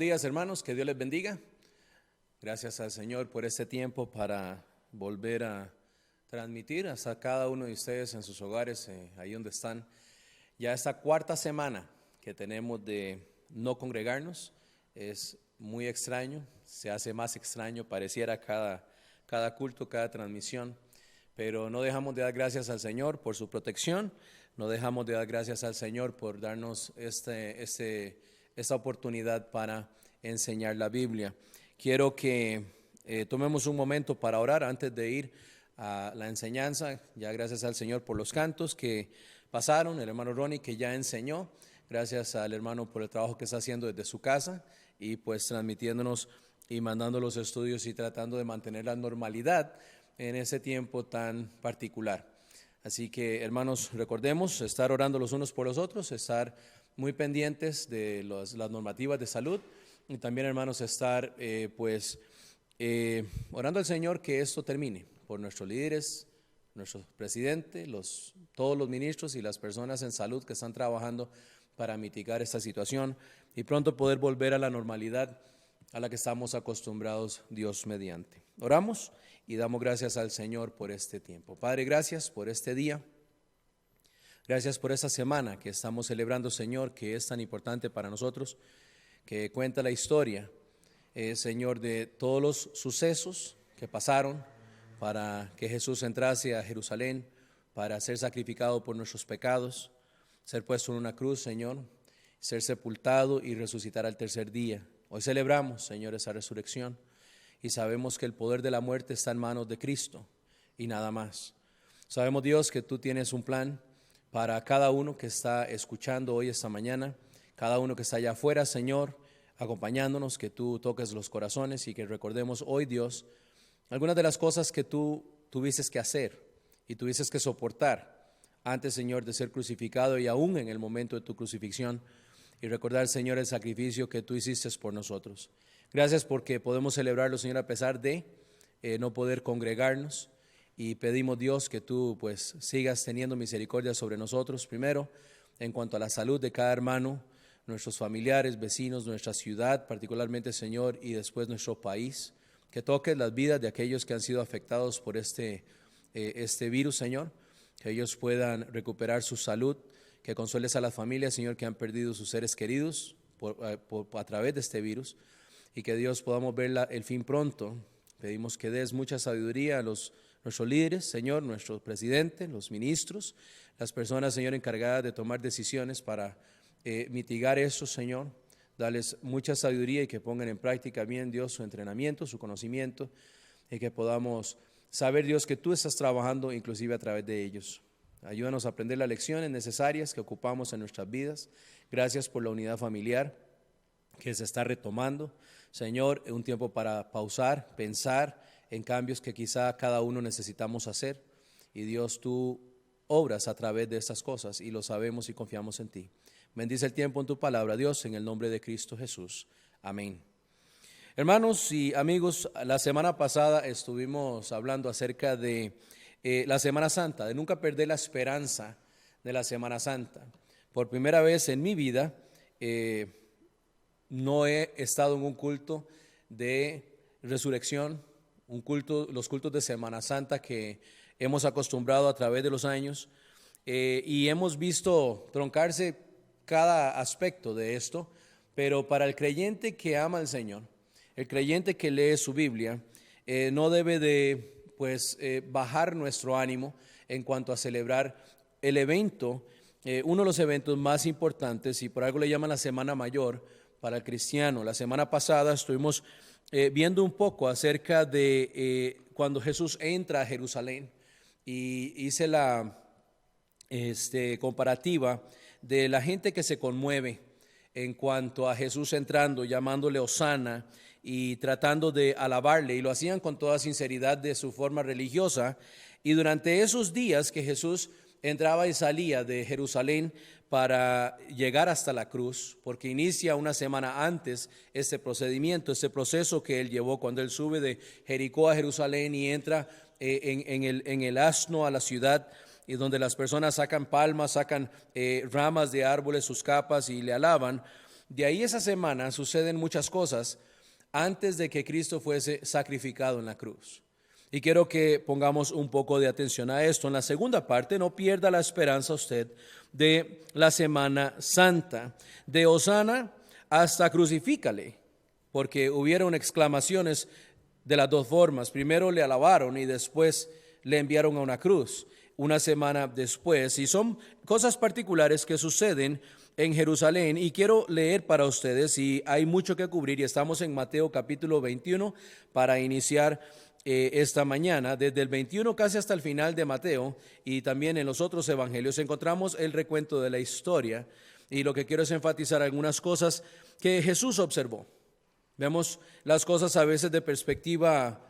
días, hermanos, que Dios les bendiga. Gracias al Señor por este tiempo para volver a transmitir hasta cada uno de ustedes en sus hogares, ahí donde están. Ya esta cuarta semana que tenemos de no congregarnos es muy extraño, se hace más extraño, pareciera cada culto, cada transmisión, pero no dejamos de dar gracias al Señor por su protección, no dejamos de dar gracias al Señor por darnos esta oportunidad para enseñar la Biblia. Quiero que tomemos un momento para orar antes de ir a la enseñanza. Ya gracias al Señor por los cantos que pasaron, el hermano Ronnie que ya enseñó, gracias al hermano por el trabajo que está haciendo desde su casa y pues transmitiéndonos y mandando los estudios y tratando de mantener la normalidad en ese tiempo tan particular. Así que, hermanos, recordemos estar orando los unos por los otros, estar muy pendientes de las normativas de salud y también, hermanos, estar orando al Señor que esto termine por nuestros líderes, nuestro presidente, todos los ministros y las personas en salud que están trabajando para mitigar esta situación y pronto poder volver a la normalidad a la que estamos acostumbrados, Dios mediante. Oramos y damos gracias al Señor por este tiempo. Padre, gracias por este día. Gracias por esta semana que estamos celebrando, Señor, que es tan importante para nosotros, que cuenta la historia, Señor, de todos los sucesos que pasaron para que Jesús entrase a Jerusalén, para ser sacrificado por nuestros pecados, ser puesto en una cruz, Señor, ser sepultado y resucitar al tercer día. Hoy celebramos, Señor, esa resurrección y sabemos que el poder de la muerte está en manos de Cristo y nada más. Sabemos, Dios, que tú tienes un plan para cada uno que está escuchando hoy esta mañana, cada uno que está allá afuera, Señor, acompañándonos, que tú toques los corazones y que recordemos hoy, Dios, algunas de las cosas que tú tuviste que hacer y tuviste que soportar antes, Señor, de ser crucificado y aún en el momento de tu crucifixión, y recordar, Señor, el sacrificio que tú hiciste por nosotros. Gracias porque podemos celebrarlo, Señor, a pesar de no poder congregarnos, y pedimos, Dios, que tú pues sigas teniendo misericordia sobre nosotros, primero en cuanto a la salud de cada hermano, nuestros familiares, vecinos, nuestra ciudad, particularmente, Señor, y después nuestro país, que toques las vidas de aquellos que han sido afectados por este virus, Señor, que ellos puedan recuperar su salud, que consueles a las familias, Señor, que han perdido sus seres queridos a través de este virus, y que Dios podamos ver el fin pronto. Pedimos que des mucha sabiduría a nuestros líderes, Señor, nuestro presidente, los ministros, las personas, Señor, encargadas de tomar decisiones para mitigar eso, Señor. Dales mucha sabiduría y que pongan en práctica bien, Dios, su entrenamiento, su conocimiento, y que podamos saber, Dios, que tú estás trabajando inclusive a través de ellos. Ayúdanos a aprender las lecciones necesarias que ocupamos en nuestras vidas. Gracias por la unidad familiar que se está retomando. Señor, un tiempo para pausar, pensar en cambios que quizá cada uno necesitamos hacer. Y Dios, tú obras a través de estas cosas y lo sabemos y confiamos en ti. Bendice el tiempo en tu palabra, Dios, en el nombre de Cristo Jesús. Amén. Hermanos y amigos, la semana pasada estuvimos hablando acerca de la Semana Santa, de nunca perder la esperanza de la Semana Santa. Por primera vez en mi vida no he estado en un culto de resurrección, los cultos de Semana Santa que hemos acostumbrado a través de los años, y hemos visto truncarse cada aspecto de esto, pero para el creyente que ama al Señor, el creyente que lee su Biblia, no debe de bajar nuestro ánimo en cuanto a celebrar el evento, uno de los eventos más importantes, y por algo le llaman la Semana Mayor para el cristiano. La semana pasada estuvimos viendo un poco acerca de cuando Jesús entra a Jerusalén, y hice la comparativa de la gente que se conmueve en cuanto a Jesús entrando, llamándole Hosana y tratando de alabarle, y lo hacían con toda sinceridad de su forma religiosa. Y durante esos días que Jesús entraba y salía de Jerusalén para llegar hasta la cruz, porque inicia una semana antes este procedimiento, este proceso que él llevó cuando él sube de Jericó a Jerusalén y entra en el asno a la ciudad, y donde las personas sacan palmas, sacan ramas de árboles, sus capas, y le alaban. De ahí esa semana suceden muchas cosas antes de que Cristo fuese sacrificado en la cruz. Y quiero que pongamos un poco de atención a esto. En la segunda parte, no pierda la esperanza usted de la Semana Santa, de Hosana hasta crucifícale, porque hubieron exclamaciones de las dos formas. Primero le alabaron y después le enviaron a una cruz, una semana después. Y son cosas particulares que suceden en Jerusalén, y quiero leer para ustedes, y hay mucho que cubrir, y estamos en Mateo capítulo 21 para iniciar esta mañana. Desde el 21 casi hasta el final de Mateo, y también en los otros evangelios encontramos el recuento de la historia, y lo que quiero es enfatizar algunas cosas que Jesús observó. Vemos las cosas a veces de perspectiva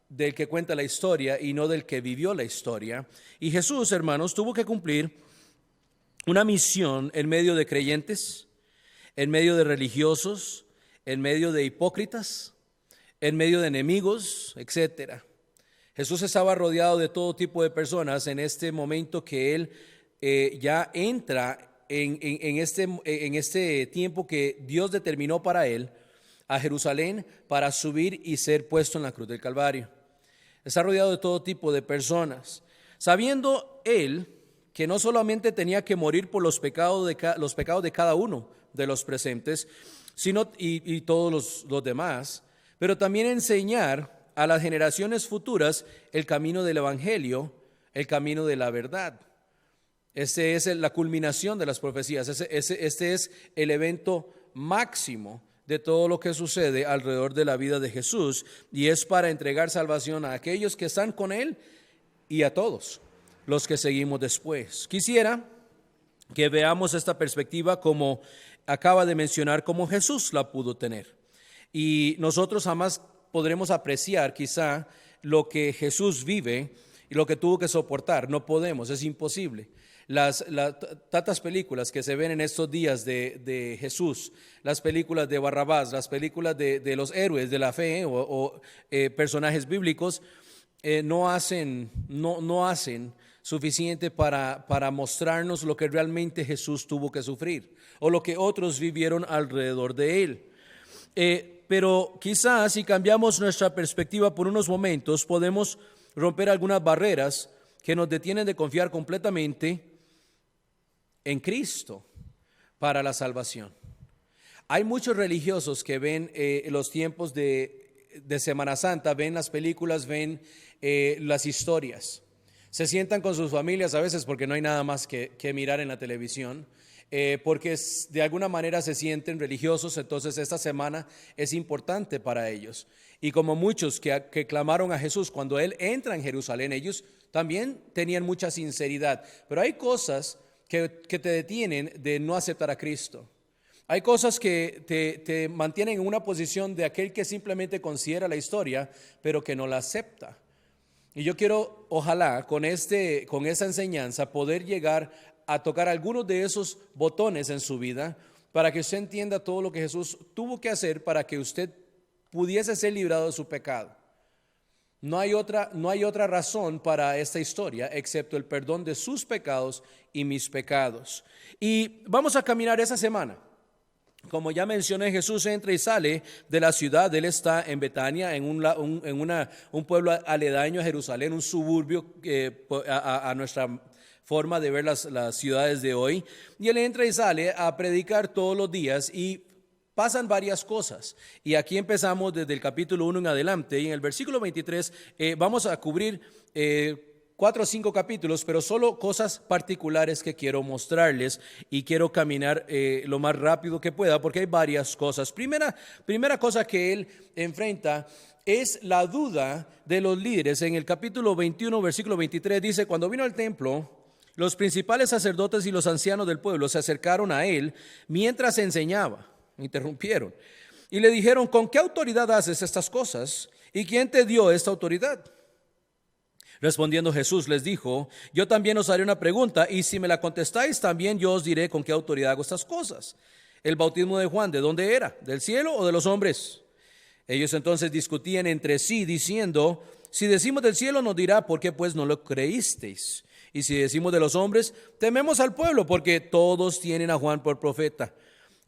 del que cuenta la historia y no del que vivió la historia. Y Jesús, hermanos, tuvo que cumplir una misión en medio de creyentes, en medio de religiosos, en medio de hipócritas, en medio de enemigos, etcétera. Jesús estaba rodeado de todo tipo de personas en este momento que Él ya entra en este tiempo que Dios determinó para Él, a Jerusalén para subir y ser puesto en la cruz del Calvario. Está rodeado de todo tipo de personas, sabiendo Él que no solamente tenía que morir por los pecados de cada uno de los presentes, sino y todos los demás, pero también enseñar a las generaciones futuras el camino del Evangelio, el camino de la verdad. Este es la culminación de las profecías, este es el evento máximo de todo lo que sucede alrededor de la vida de Jesús, y es para entregar salvación a aquellos que están con Él y a todos los que seguimos después. Quisiera que veamos esta perspectiva como acaba de mencionar, como Jesús la pudo tener. Y nosotros jamás podremos apreciar quizá lo que Jesús vive y lo que tuvo que soportar. No podemos, es imposible. Tantas películas que se ven en estos días de Jesús, las películas de Barrabás, las películas de los héroes de la fe o personajes bíblicos, no hacen suficiente para mostrarnos lo que realmente Jesús tuvo que sufrir o lo que otros vivieron alrededor de Él. Pero quizás si cambiamos nuestra perspectiva por unos momentos, podemos romper algunas barreras que nos detienen de confiar completamente en Cristo para la salvación. Hay muchos religiosos que ven los tiempos de Semana Santa, ven las películas, ven las historias. Se sientan con sus familias a veces porque no hay nada más que mirar en la televisión, porque de alguna manera se sienten religiosos, entonces esta semana es importante para ellos. Y como muchos que clamaron a Jesús cuando Él entra en Jerusalén, ellos también tenían mucha sinceridad, pero hay cosas que te detienen de no aceptar a Cristo. Hay cosas que te mantienen en una posición de aquel que simplemente considera la historia, pero que no la acepta. Y yo quiero, ojalá, con esa enseñanza, poder llegar a tocar algunos de esos botones en su vida para que usted entienda todo lo que Jesús tuvo que hacer para que usted pudiese ser librado de su pecado. No hay otra razón para esta historia excepto el perdón de sus pecados y mis pecados. Y vamos a caminar esa semana. Como ya mencioné, Jesús entra y sale de la ciudad. Él está en Betania, en un pueblo aledaño a Jerusalén, un suburbio a nuestra forma de ver las ciudades de hoy. Y Él entra y sale a predicar todos los días y pasan varias cosas. Y aquí empezamos desde el capítulo 1 en adelante. Y en el versículo 23 vamos a cubrir 4 o 5 capítulos, pero solo cosas particulares que quiero mostrarles, y quiero caminar lo más rápido que pueda porque hay varias cosas. Primera cosa que Él enfrenta es la duda de los líderes. En el capítulo 21, versículo 23 dice: cuando vino al templo, los principales sacerdotes y los ancianos del pueblo se acercaron a Él mientras enseñaba. Interrumpieron y le dijeron: ¿con qué autoridad haces estas cosas? ¿Y quién te dio esta autoridad? Respondiendo Jesús les dijo: yo también os haré una pregunta, y si me la contestáis, también yo os diré con qué autoridad hago estas cosas. El bautismo de Juan, ¿de dónde era? ¿Del cielo o de los hombres? Ellos entonces discutían entre sí, diciendo: si decimos del cielo, nos dirá, ¿por qué pues no lo creísteis? Y si decimos de los hombres, tememos al pueblo, porque todos tienen a Juan por profeta.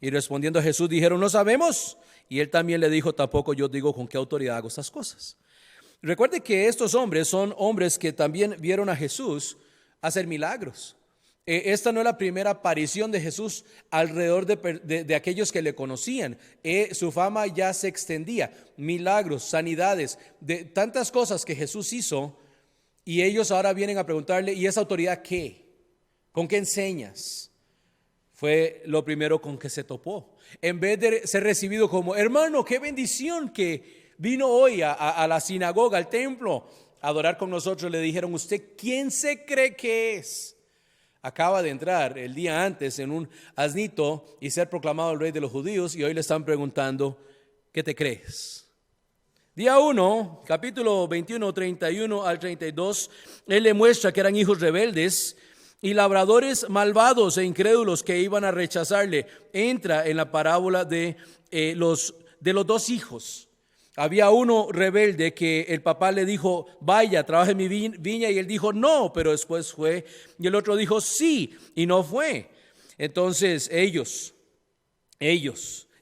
Y respondiendo a Jesús dijeron: no sabemos. Y él también le dijo: tampoco yo digo con qué autoridad hago estas cosas. Recuerde que estos hombres son hombres que también vieron a Jesús hacer milagros. Esta no es la primera aparición de Jesús alrededor de aquellos que le conocían. Su fama ya se extendía. Milagros, sanidades, de tantas cosas que Jesús hizo. Y ellos ahora vienen a preguntarle: ¿y esa autoridad qué? ¿Con qué enseñas? Fue lo primero con que se topó. En vez de ser recibido como: hermano, qué bendición que vino hoy a la sinagoga, al templo, a adorar con nosotros, le dijeron: ¿usted quién se cree que es? Acaba de entrar el día antes en un asnito y ser proclamado el rey de los judíos, y hoy le están preguntando: ¿qué te crees? Día 1, capítulo 21, 31 al 32, él le muestra que eran hijos rebeldes y labradores malvados e incrédulos que iban a rechazarle. Entra en la parábola de los dos hijos. Había uno rebelde que el papá le dijo: vaya, trabaje en mi viña, y él dijo: no, pero después fue. Y el otro dijo: sí, y no fue. Entonces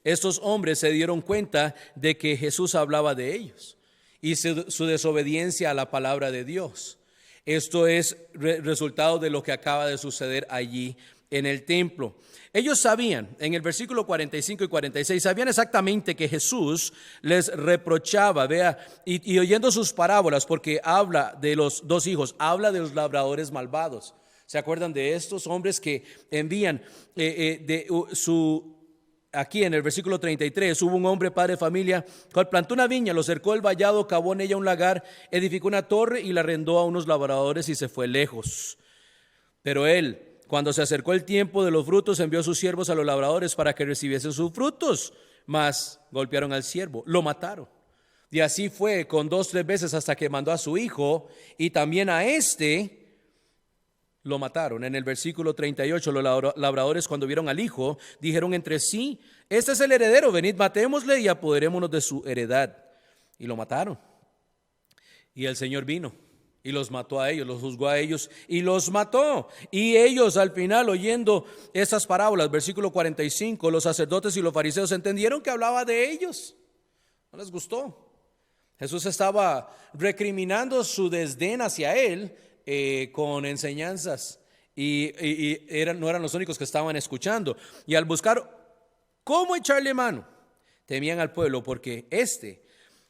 estos hombres se dieron cuenta de que Jesús hablaba de ellos y su desobediencia a la palabra de Dios. Esto es resultado de lo que acaba de suceder allí en el templo. Ellos sabían, en el versículo 45 y 46, sabían exactamente que Jesús les reprochaba, vea, y oyendo sus parábolas, porque habla de los dos hijos, habla de los labradores malvados. ¿Se acuerdan de estos hombres que envían aquí en el versículo 33, hubo un hombre padre de familia, cual plantó una viña, lo cercó el vallado, cavó en ella un lagar, edificó una torre y la arrendó a unos labradores y se fue lejos. Pero él, cuando se acercó el tiempo de los frutos, envió a sus siervos a los labradores para que recibiesen sus frutos, mas golpearon al siervo, lo mataron. Y así fue con 2 o 3 veces hasta que mandó a su hijo, y también a lo mataron. En el versículo 38, los labradores, cuando vieron al hijo, dijeron entre sí: este es el heredero, venid, matémosle y apoderémonos de su heredad. Y lo mataron. Y el Señor vino y los mató a ellos, los juzgó a ellos y los mató. Y ellos al final, oyendo esas parábolas, versículo 45, los sacerdotes y los fariseos entendieron que hablaba de ellos. No les gustó. Jesús estaba recriminando su desdén hacia él con enseñanzas, y no eran los únicos que estaban escuchando. Y al buscar cómo echarle mano, temían al pueblo, porque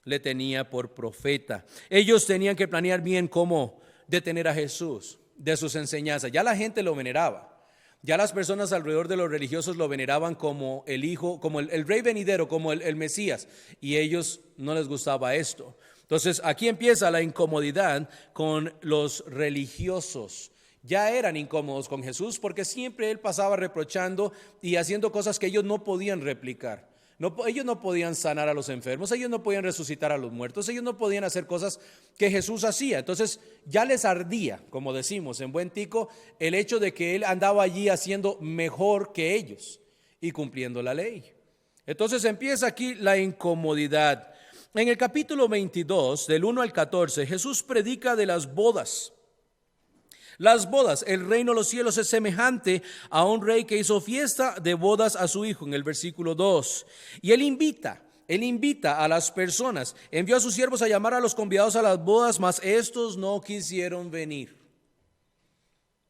le tenía por profeta. Ellos tenían que planear bien cómo detener a Jesús de sus enseñanzas. Ya la gente lo veneraba, ya las personas alrededor de los religiosos lo veneraban como el hijo, como el rey venidero, como el Mesías, y ellos no les gustaba esto. Entonces aquí empieza la incomodidad con los religiosos. Ya eran incómodos con Jesús porque siempre él pasaba reprochando y haciendo cosas que ellos no podían replicar. Ellos no podían sanar a los enfermos, ellos no podían resucitar a los muertos, ellos no podían hacer cosas que Jesús hacía. Entonces ya les ardía, como decimos en buen tico, el hecho de que él andaba allí haciendo mejor que ellos y cumpliendo la ley. Entonces empieza aquí la incomodidad. En el capítulo 22, del 1 al 14, Jesús predica de las bodas. Las bodas, el reino de los cielos es semejante a un rey que hizo fiesta de bodas a su hijo, en el versículo 2. Y él invita a las personas, envió a sus siervos a llamar a los convidados a las bodas, mas estos no quisieron venir.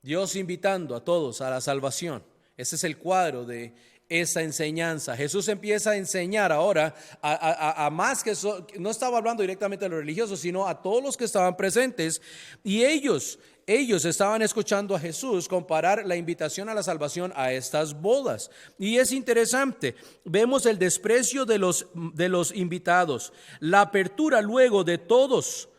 Dios invitando a todos a la salvación. Ese es el cuadro de esa enseñanza. Jesús empieza a enseñar ahora a más que no estaba hablando directamente a los religiosos, sino a todos los que estaban presentes, y ellos estaban escuchando a Jesús comparar la invitación a la salvación a estas bodas. Y es interesante, vemos el desprecio de los invitados, la apertura luego de todos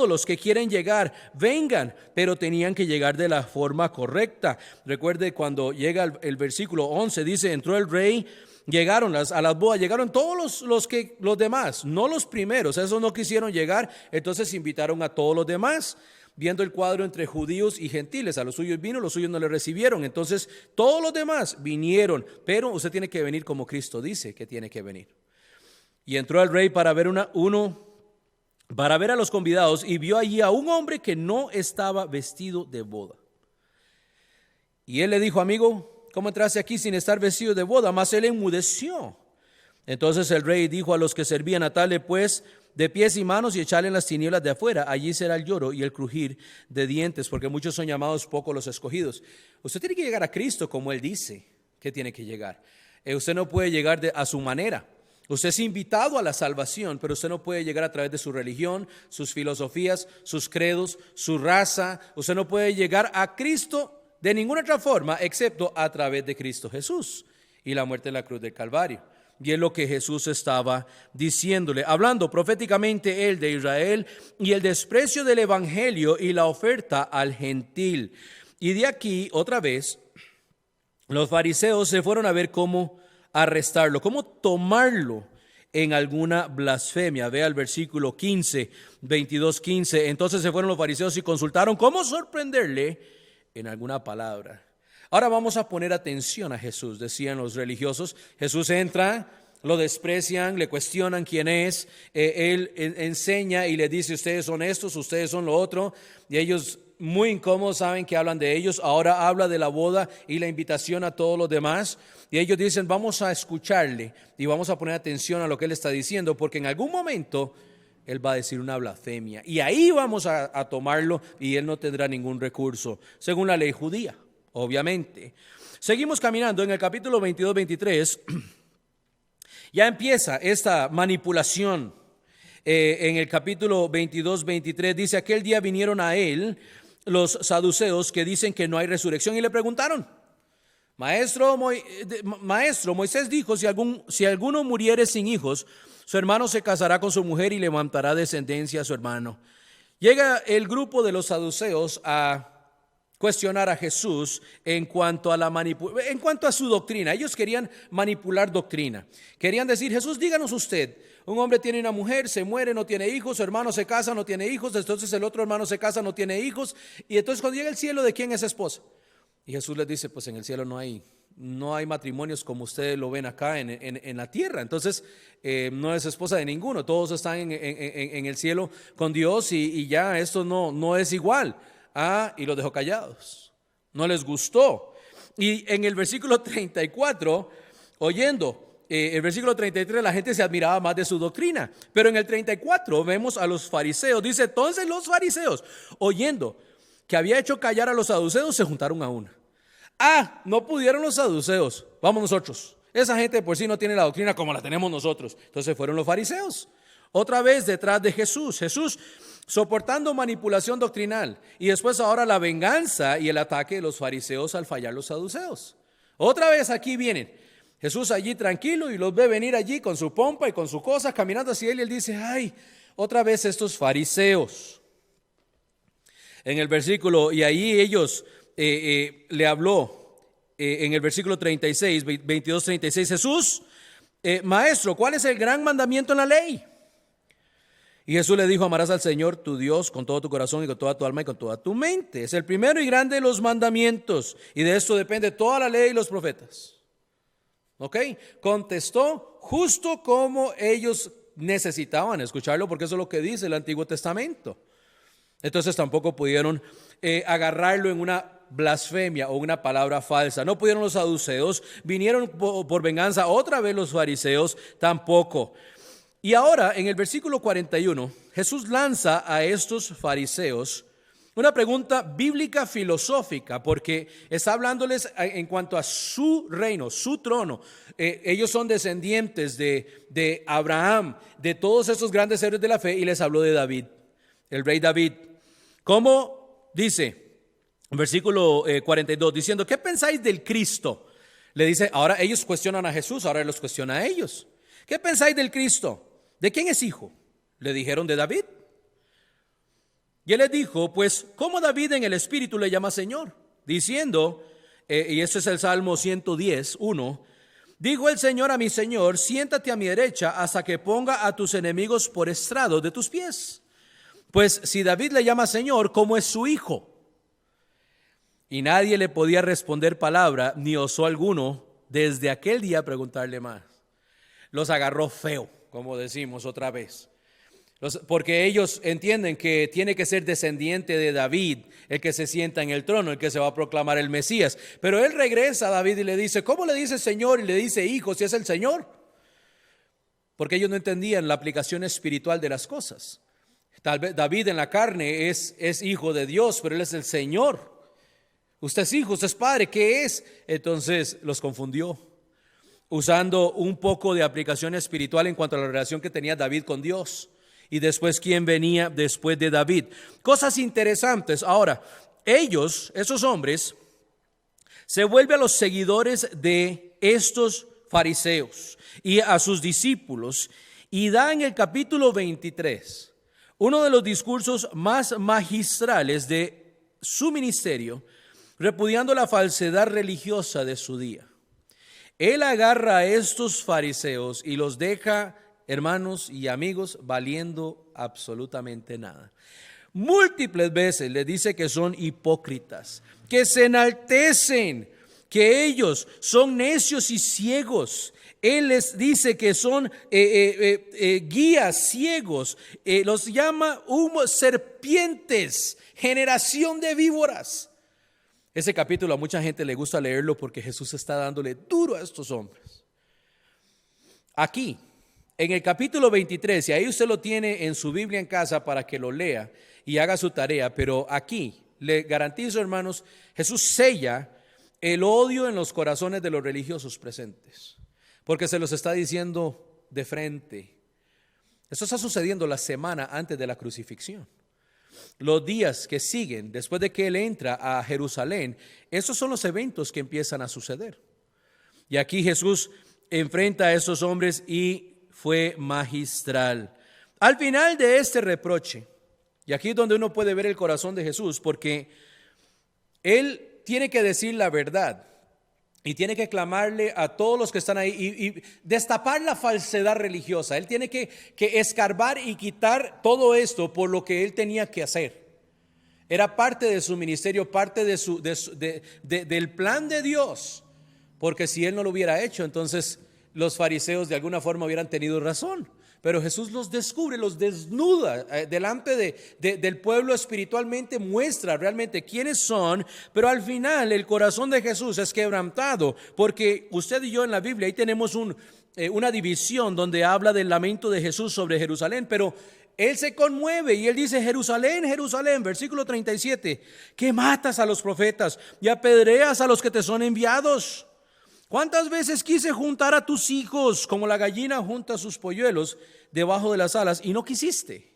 los que quieren llegar, vengan, pero tenían que llegar de la forma correcta. Recuerde cuando llega el versículo 11, dice: entró el rey, llegaron a las bodas, llegaron todos los demás, no los primeros, esos no quisieron llegar, entonces invitaron a todos los demás. Viendo el cuadro entre judíos y gentiles, a los suyos vino, los suyos no le recibieron. Entonces todos los demás vinieron, pero usted tiene que venir como Cristo dice que tiene que venir. Y entró el rey para ver a los convidados, y vio allí a un hombre que no estaba vestido de boda. Y él le dijo: amigo, ¿cómo entraste aquí sin estar vestido de boda? Mas él enmudeció. Entonces el rey dijo a los que servían: atadle pues de pies y manos y echarle en las tinieblas de afuera. Allí será el lloro y el crujir de dientes, porque muchos son llamados, pocos los escogidos. Usted tiene que llegar a Cristo como Él dice que tiene que llegar. Usted no puede llegar a su manera. Usted es invitado a la salvación, pero usted no puede llegar a través de su religión, sus filosofías, sus credos, su raza. Usted no puede llegar a Cristo de ninguna otra forma excepto a través de Cristo Jesús y la muerte en la cruz del Calvario. Y es lo que Jesús estaba diciéndole, hablando proféticamente él de Israel y el desprecio del evangelio y la oferta al gentil. Y de aquí, otra vez, los fariseos se fueron a ver cómo arrestarlo, cómo tomarlo en alguna blasfemia. Vea el versículo 15, 22-15. Entonces se fueron los fariseos y consultaron cómo sorprenderle en alguna palabra. Ahora vamos a poner atención a Jesús, decían los religiosos. Jesús entra, lo desprecian, le cuestionan quién es, él enseña y le dice: ustedes son estos, ustedes son lo otro, y ellos muy incómodos saben que hablan de ellos. Ahora habla de la boda y la invitación a todos los demás, y ellos dicen: vamos a escucharle y vamos a poner atención a lo que él está diciendo, porque en algún momento él va a decir una blasfemia, y ahí vamos a tomarlo y él no tendrá ningún recurso, según la ley judía. Obviamente. Seguimos caminando en el capítulo 22-23. Ya empieza esta manipulación. En el capítulo 22-23 dice: aquel día vinieron a él los saduceos que dicen que no hay resurrección y le preguntaron: Maestro, Moisés dijo: si alguno muriere sin hijos, su hermano se casará con su mujer y levantará descendencia a su hermano. Llega el grupo de los saduceos a cuestionar a Jesús en cuanto a su doctrina. Ellos querían manipular doctrina. Querían decir: Jesús, díganos usted, un hombre tiene una mujer, se muere, no tiene hijos, su hermano se casa, no tiene hijos, entonces el otro hermano se casa, no tiene hijos, y entonces cuando llega el cielo, ¿de quién es esposa? Y Jesús les dice: pues en el cielo no hay matrimonios como ustedes lo ven acá en la tierra. Entonces no es esposa de ninguno, todos están en el cielo con Dios, y ya esto no es igual. Y los dejó callados, no les gustó. Y en el versículo 34, oyendo el versículo 33, la gente se admiraba más de su doctrina, pero en el 34 vemos a los fariseos. Dice: entonces los fariseos, oyendo que había hecho callar a los saduceos, se juntaron a una. No pudieron los saduceos, vamos nosotros. Esa gente por sí no tiene la doctrina como la tenemos nosotros. Entonces fueron los fariseos, otra vez detrás de Jesús. Jesús soportando manipulación doctrinal, y después ahora la venganza y el ataque de los fariseos al fallar los saduceos. Otra vez aquí vienen. Jesús allí tranquilo y los ve venir allí con su pompa y con su cosa caminando hacia él, y él dice: ay, otra vez estos fariseos. En el versículo, y ahí ellos le habló en el versículo 36, 22-36, Jesús, maestro, ¿cuál es el gran mandamiento en la ley? Y Jesús le dijo: amarás al Señor tu Dios con todo tu corazón y con toda tu alma y con toda tu mente. Es el primero y grande de los mandamientos, y de esto depende toda la ley y los profetas. ¿Ok? Contestó justo como ellos necesitaban escucharlo, porque eso es lo que dice el Antiguo Testamento. Entonces tampoco pudieron agarrarlo en una blasfemia o una palabra falsa. No pudieron los saduceos, vinieron por venganza otra vez los fariseos, tampoco. Y ahora en el versículo 41, Jesús lanza a estos fariseos una pregunta bíblica filosófica, porque está hablándoles en cuanto a su reino, su trono. Ellos son descendientes de Abraham, de todos esos grandes héroes de la fe, y les habló de David, el rey David. ¿Cómo dice? Versículo 42, diciendo: ¿qué pensáis del Cristo? Le dice, ahora ellos cuestionan a Jesús, ahora él los cuestiona a ellos. ¿Qué pensáis del Cristo? ¿De quién es hijo? Le dijeron: de David. Y él les dijo: pues, ¿cómo David en el Espíritu le llama Señor? Diciendo, y este es el Salmo 110, 1, dijo el Señor a mi Señor: siéntate a mi derecha hasta que ponga a tus enemigos por estrado de tus pies. Pues si David le llama Señor, ¿cómo es su hijo? Y nadie le podía responder palabra, ni osó alguno desde aquel día preguntarle más. Los agarró feo, como decimos otra vez. Porque ellos entienden que tiene que ser descendiente de David el que se sienta en el trono, el que se va a proclamar el Mesías. Pero él regresa a David y le dice, ¿cómo le dice Señor? Y le dice hijo si es el Señor. Porque ellos no entendían la aplicación espiritual de las cosas. Tal vez David en la carne es hijo de Dios, pero él es el Señor. Usted es hijo, usted es padre, ¿qué es? Entonces los confundió, usando un poco de aplicación espiritual en cuanto a la relación que tenía David con Dios. Y después, ¿quién venía después de David? Cosas interesantes. Ahora, esos hombres, se vuelven a los seguidores de estos fariseos y a sus discípulos y da en el capítulo 23 uno de los discursos más magistrales de su ministerio, repudiando la falsedad religiosa de su día. Él agarra a estos fariseos y los deja, hermanos y amigos, valiendo absolutamente nada. Múltiples veces les dice que son hipócritas, que se enaltecen, que ellos son necios y ciegos. Él les dice que son guías ciegos, los llama serpientes, generación de víboras. Ese capítulo a mucha gente le gusta leerlo porque Jesús está dándole duro a estos hombres. Aquí, en el capítulo 23, y ahí usted lo tiene en su Biblia en casa para que lo lea y haga su tarea, pero aquí, le garantizo, hermanos, Jesús sella el odio en los corazones de los religiosos presentes, porque se los está diciendo de frente. Esto está sucediendo la semana antes de la crucifixión. Los días que siguen después de que Él entra a Jerusalén, esos son los eventos que empiezan a suceder. Y aquí Jesús enfrenta a esos hombres y fue magistral. Al final de este reproche, y aquí es donde uno puede ver el corazón de Jesús, porque Él tiene que decir la verdad y tiene que clamarle a todos los que están ahí y destapar la falsedad religiosa. Él tiene que escarbar y quitar todo esto por lo que Él tenía que hacer. Era parte de su ministerio, parte del plan de Dios, porque si Él no lo hubiera hecho, entonces los fariseos de alguna forma hubieran tenido razón. Pero Jesús los descubre, los desnuda delante del pueblo espiritualmente, muestra realmente quiénes son, pero al final el corazón de Jesús es quebrantado, porque usted y yo en la Biblia ahí tenemos una división donde habla del lamento de Jesús sobre Jerusalén, pero Él se conmueve y Él dice, Jerusalén, Jerusalén, versículo 37, que matas a los profetas y apedreas a los que te son enviados. ¿Cuántas veces quise juntar a tus hijos como la gallina junta sus polluelos debajo de las alas y no quisiste?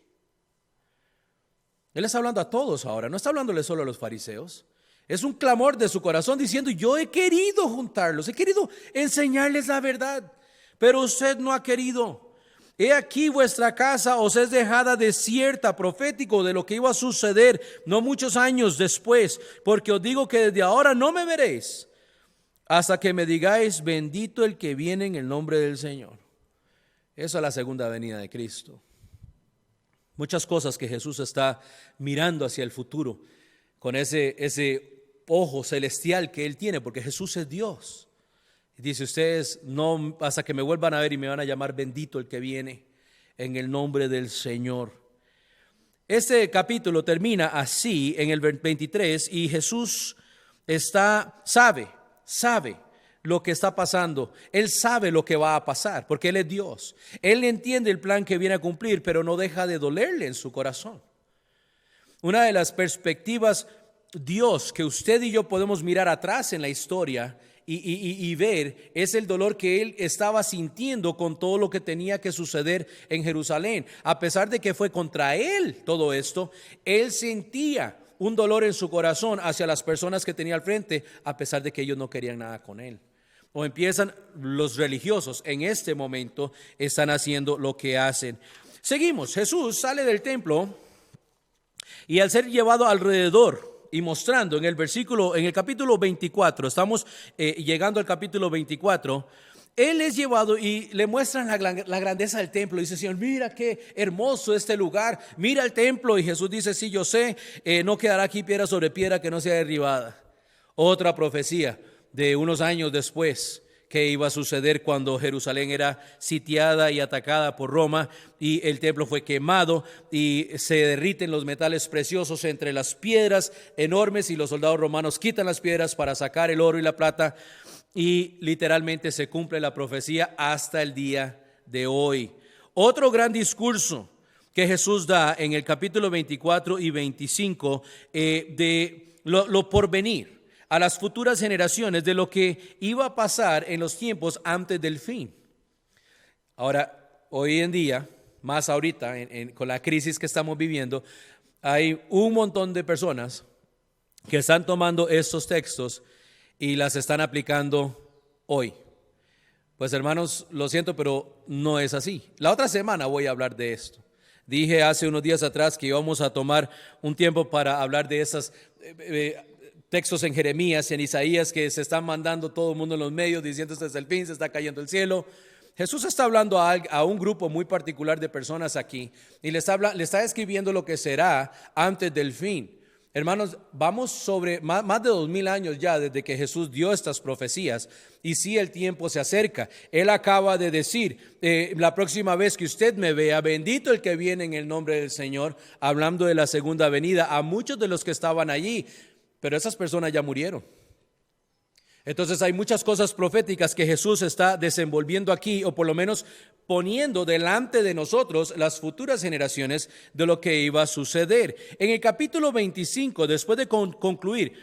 Él está hablando a todos ahora, no está hablándole solo a los fariseos. Es un clamor de su corazón diciendo, yo he querido juntarlos, he querido enseñarles la verdad, pero usted no ha querido. He aquí vuestra casa os es dejada desierta, profético de lo que iba a suceder no muchos años después, porque os digo que desde ahora no me veréis hasta que me digáis, bendito el que viene en el nombre del Señor. Esa es la segunda venida de Cristo. Muchas cosas que Jesús está mirando hacia el futuro con ese ojo celestial que Él tiene, porque Jesús es Dios. Dice, ustedes no, hasta que me vuelvan a ver y me van a llamar bendito el que viene en el nombre del Señor. Este capítulo termina así en el 23 y Jesús sabe lo que está pasando. Él sabe lo que va a pasar porque Él es Dios. Él entiende el plan que viene a cumplir, pero no deja de dolerle en su corazón. Una de las perspectivas, Dios, que usted y yo podemos mirar atrás en la historia y ver, es el dolor que Él estaba sintiendo con todo lo que tenía que suceder en Jerusalén. A pesar de que fue contra Él todo esto, Él sentía un dolor en su corazón hacia las personas que tenía al frente, a pesar de que ellos no querían nada con Él. O empiezan los religiosos, en este momento están haciendo lo que hacen. Seguimos, Jesús sale del templo y al ser llevado alrededor y mostrando en el capítulo 24, estamos llegando al capítulo 24, Él es llevado y le muestran la grandeza del templo. Dice, Señor, mira qué hermoso este lugar, mira el templo. Y Jesús dice, sí, yo sé, no quedará aquí piedra sobre piedra que no sea derribada. Otra profecía de unos años después, que iba a suceder cuando Jerusalén era sitiada y atacada por Roma y el templo fue quemado y se derriten los metales preciosos entre las piedras enormes y los soldados romanos quitan las piedras para sacar el oro y la plata y literalmente se cumple la profecía hasta el día de hoy. Otro gran discurso que Jesús da en el capítulo 24 y 25 de lo porvenir a las futuras generaciones de lo que iba a pasar en los tiempos antes del fin. Ahora, hoy en día, más ahorita, con la crisis que estamos viviendo, hay un montón de personas que están tomando estos textos y las están aplicando hoy. Pues hermanos, lo siento, pero no es así. La otra semana voy a hablar de esto. Dije hace unos días atrás que íbamos a tomar un tiempo para hablar de esos textos en Jeremías y en Isaías que se están mandando todo el mundo en los medios diciendo este es el fin, se está cayendo el cielo. Jesús está hablando a un grupo muy particular de personas aquí y le está escribiendo lo que será antes del fin. Hermanos, vamos sobre más de 2000 años ya desde que Jesús dio estas profecías y sí el tiempo se acerca. Él acaba de decir, la próxima vez que usted me vea, bendito el que viene en el nombre del Señor, hablando de la segunda venida a muchos de los que estaban allí, pero esas personas ya murieron. Entonces hay muchas cosas proféticas que Jesús está desenvolviendo aquí, o por lo menos poniendo delante de nosotros las futuras generaciones de lo que iba a suceder. En el capítulo 25, después de concluir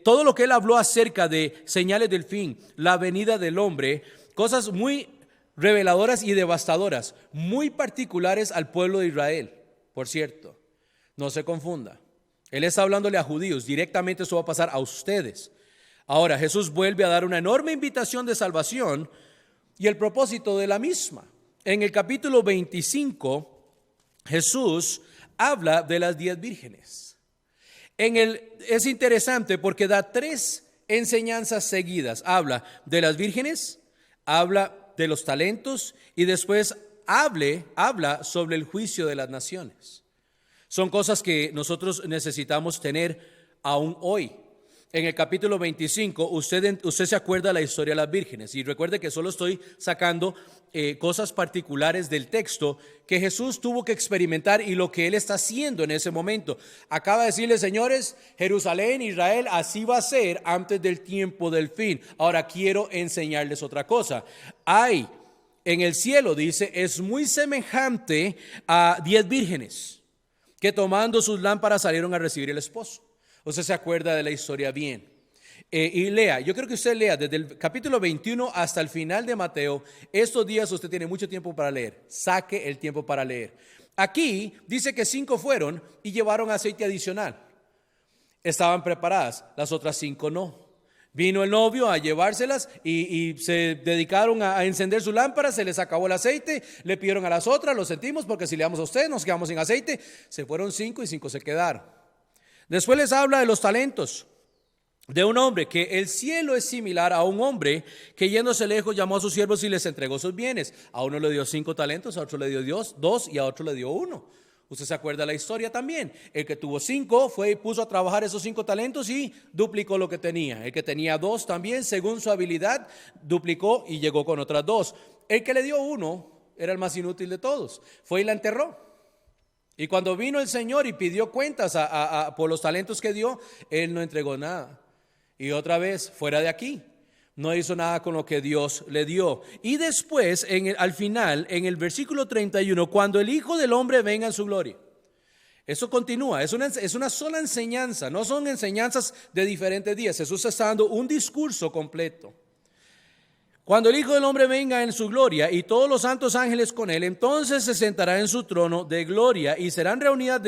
todo lo que él habló acerca de señales del fin, la venida del hombre, cosas muy reveladoras y devastadoras, muy particulares al pueblo de Israel, por cierto, no se confunda. Él está hablándole a judíos, directamente eso va a pasar a ustedes. Ahora, Jesús vuelve a dar una enorme invitación de salvación y el propósito de la misma. En el capítulo 25, Jesús habla de las 10 vírgenes. Es interesante porque da 3 enseñanzas seguidas. Habla de las vírgenes, habla de los talentos y después habla sobre el juicio de las naciones. Son cosas que nosotros necesitamos tener aún hoy. En el capítulo 25, usted se acuerda de la historia de las vírgenes. Y recuerde que solo estoy sacando cosas particulares del texto que Jesús tuvo que experimentar y lo que Él está haciendo en ese momento. Acaba de decirle, señores, Jerusalén, Israel, así va a ser antes del tiempo del fin. Ahora quiero enseñarles otra cosa. Hay en el cielo, dice, es muy semejante a 10 vírgenes que tomando sus lámparas salieron a recibir el esposo. Usted se acuerda de la historia bien. Y lea, yo creo que usted lea desde el capítulo 21 hasta el final de Mateo. Estos días usted tiene mucho tiempo para leer. Saque el tiempo para leer. Aquí dice que 5 fueron y llevaron aceite adicional. Estaban preparadas, las otras 5 no. Vino el novio a llevárselas y se dedicaron a encender su lámpara, se les acabó el aceite, le pidieron a las otras, lo sentimos porque si le damos a usted nos quedamos sin aceite. Se fueron 5 y 5 se quedaron. Después les habla de los talentos, de un hombre, que el cielo es similar a un hombre que yéndose lejos llamó a sus siervos y les entregó sus bienes. A uno le dio 5 talentos, a otro le dio 2 y a otro le dio 1. Usted se acuerda de la historia también. El que tuvo 5 fue y puso a trabajar esos 5 talentos y duplicó lo que tenía. El que tenía 2 también, según su habilidad, duplicó y llegó con otras 2. El que le dio 1 era el más inútil de todos. Fue y la enterró. Y cuando vino el Señor y pidió cuentas por los talentos que dio, Él no entregó nada. Y otra vez, fuera de aquí, no hizo nada con lo que Dios le dio. Y después, al final, en el versículo 31, cuando el Hijo del Hombre venga en su gloria. Eso continúa, es una sola enseñanza, no son enseñanzas de diferentes días. Jesús está dando un discurso completo. Cuando el Hijo del Hombre venga en su gloria y todos los santos ángeles con él, entonces se sentará en su trono de gloria y serán reunidas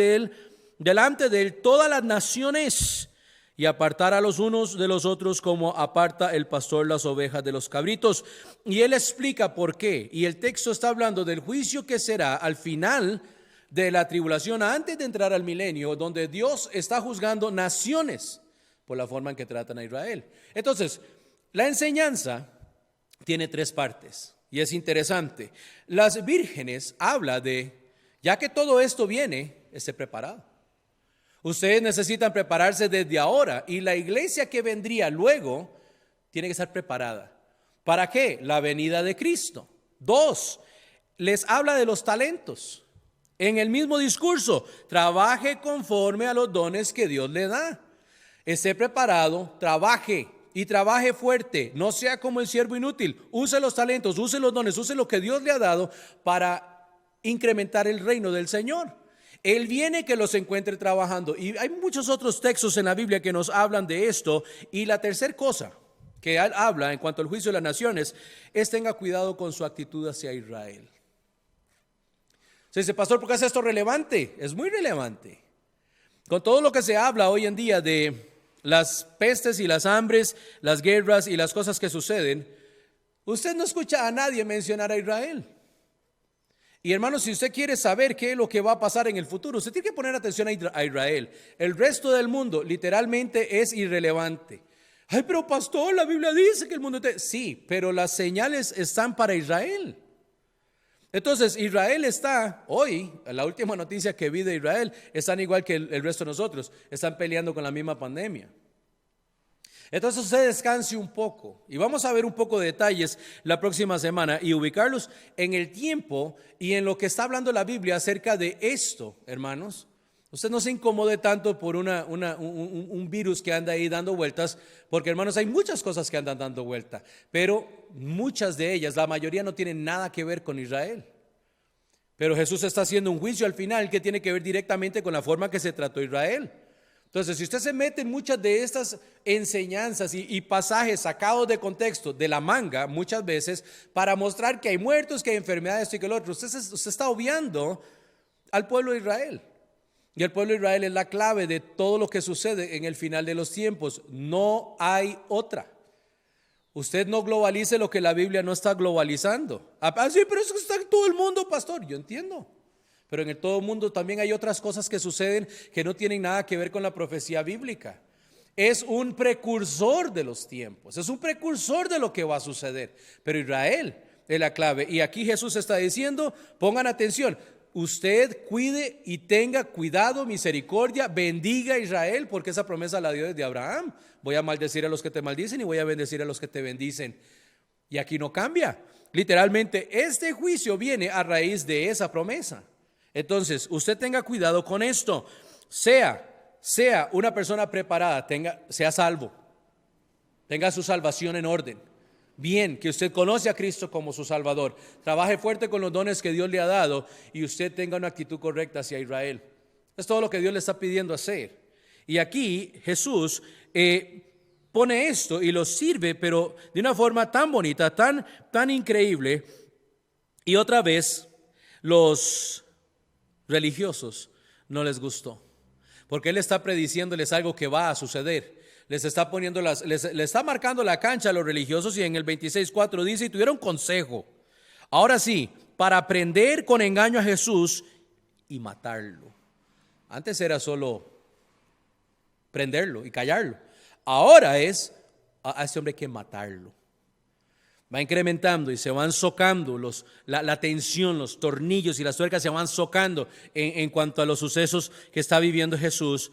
delante de él todas las naciones y apartará a los unos de los otros como aparta el pastor las ovejas de los cabritos. Y él explica por qué. Y el texto está hablando del juicio que será al final de la tribulación, antes de entrar al milenio, donde Dios está juzgando naciones por la forma en que tratan a Israel. Entonces, la enseñanza tiene 3 partes y es interesante. Las vírgenes habla de, ya que todo esto viene, esté preparado. Ustedes necesitan prepararse desde ahora y la iglesia que vendría luego tiene que estar preparada. ¿Para qué? La venida de Cristo. 2, les habla de los talentos. En el mismo discurso, trabaje conforme a los dones que Dios le da. Esté preparado, trabaje y trabaje fuerte. No sea como el siervo inútil. Use los talentos, use los dones, use lo que Dios le ha dado para incrementar el reino del Señor. Él viene que los encuentre trabajando. Y hay muchos otros textos en la Biblia que nos hablan de esto. Y la tercera cosa que él habla en cuanto al juicio de las naciones es: tenga cuidado con su actitud hacia Israel. Se dice, pastor, ¿por qué es esto relevante? Es muy relevante. Con todo lo que se habla hoy en día de las pestes y las hambres, las guerras y las cosas que suceden, usted no escucha a nadie mencionar a Israel. Y hermanos, si usted quiere saber qué es lo que va a pasar en el futuro, usted tiene que poner atención a Israel. El resto del mundo literalmente es irrelevante. Ay, pero pastor, la Biblia dice que el mundo... Sí, pero las señales están para Israel. Entonces Israel está hoy, la última noticia que vi de Israel, están igual que el resto de nosotros, están peleando con la misma pandemia. Entonces usted descanse un poco y vamos a ver un poco de detalles la próxima semana y ubicarlos en el tiempo y en lo que está hablando la Biblia acerca de esto, hermanos. Usted no se incomode tanto por un virus que anda ahí dando vueltas, porque hermanos, hay muchas cosas que andan dando vuelta, pero muchas de ellas, la mayoría no tienen nada que ver con Israel. Pero Jesús está haciendo un juicio al final que tiene que ver directamente con la forma que se trató Israel. Entonces, si usted se mete en muchas de estas enseñanzas y pasajes sacados de contexto, de la manga, muchas veces, para mostrar que hay muertos, que hay enfermedades, esto y que lo otro, usted está obviando al pueblo de Israel. Y el pueblo de Israel es la clave de todo lo que sucede en el final de los tiempos. No hay otra. Usted no globalice lo que la Biblia no está globalizando. Sí, pero eso está en todo el mundo, pastor. Yo entiendo. Pero en todo el mundo también hay otras cosas que suceden que no tienen nada que ver con la profecía bíblica. Es un precursor de los tiempos. Es un precursor de lo que va a suceder. Pero Israel es la clave. Y aquí Jesús está diciendo, pongan atención. Usted cuide y tenga cuidado, misericordia, bendiga a Israel, porque esa promesa la dio desde Abraham. Voy a maldecir a los que te maldicen y voy a bendecir a los que te bendicen. Y aquí no cambia. Literalmente, este juicio viene a raíz de esa promesa. Entonces, usted tenga cuidado con esto. Sea una persona preparada, sea salvo, tenga su salvación en orden. Bien, que usted conoce a Cristo como su Salvador, trabaje fuerte con los dones que Dios le ha dado y usted tenga una actitud correcta hacia Israel. Es todo lo que Dios le está pidiendo hacer. Y aquí Jesús pone esto y lo sirve, pero de una forma tan bonita, tan increíble. Y otra vez los religiosos no les gustó, porque Él está prediciéndoles algo que va a suceder. Les está les está marcando la cancha a los religiosos y en el 26:4 dice, y tuvieron consejo. Ahora sí, para prender con engaño a Jesús y matarlo. Antes era solo prenderlo y callarlo. Ahora es a este hombre hay que matarlo. Va incrementando y se van socando la tensión, los tornillos y las tuercas se van socando en cuanto a los sucesos que está viviendo Jesús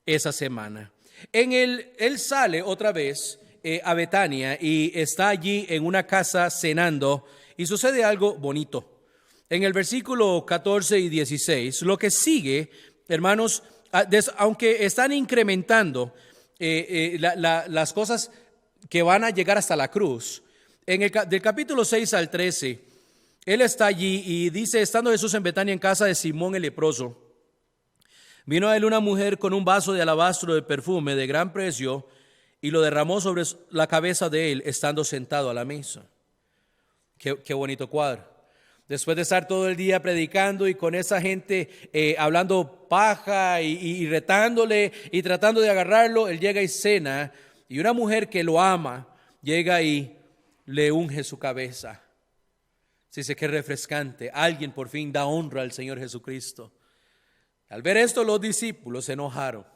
esa semana. Él sale otra vez a Betania y está allí en una casa cenando y sucede algo bonito. En el versículo 14 y 16, lo que sigue, hermanos, aunque están incrementando las cosas que van a llegar hasta la cruz, del capítulo 6 al 13, él está allí y dice, estando Jesús en Betania en casa de Simón el leproso, vino a él una mujer con un vaso de alabastro de perfume de gran precio y lo derramó sobre la cabeza de él, estando sentado a la mesa. Qué bonito cuadro. Después de estar todo el día predicando y con esa gente hablando paja y retándole y tratando de agarrarlo, él llega y cena y una mujer que lo ama llega y le unge su cabeza. Se dice que refrescante. Alguien por fin da honra al Señor Jesucristo. Al ver esto, los discípulos se enojaron,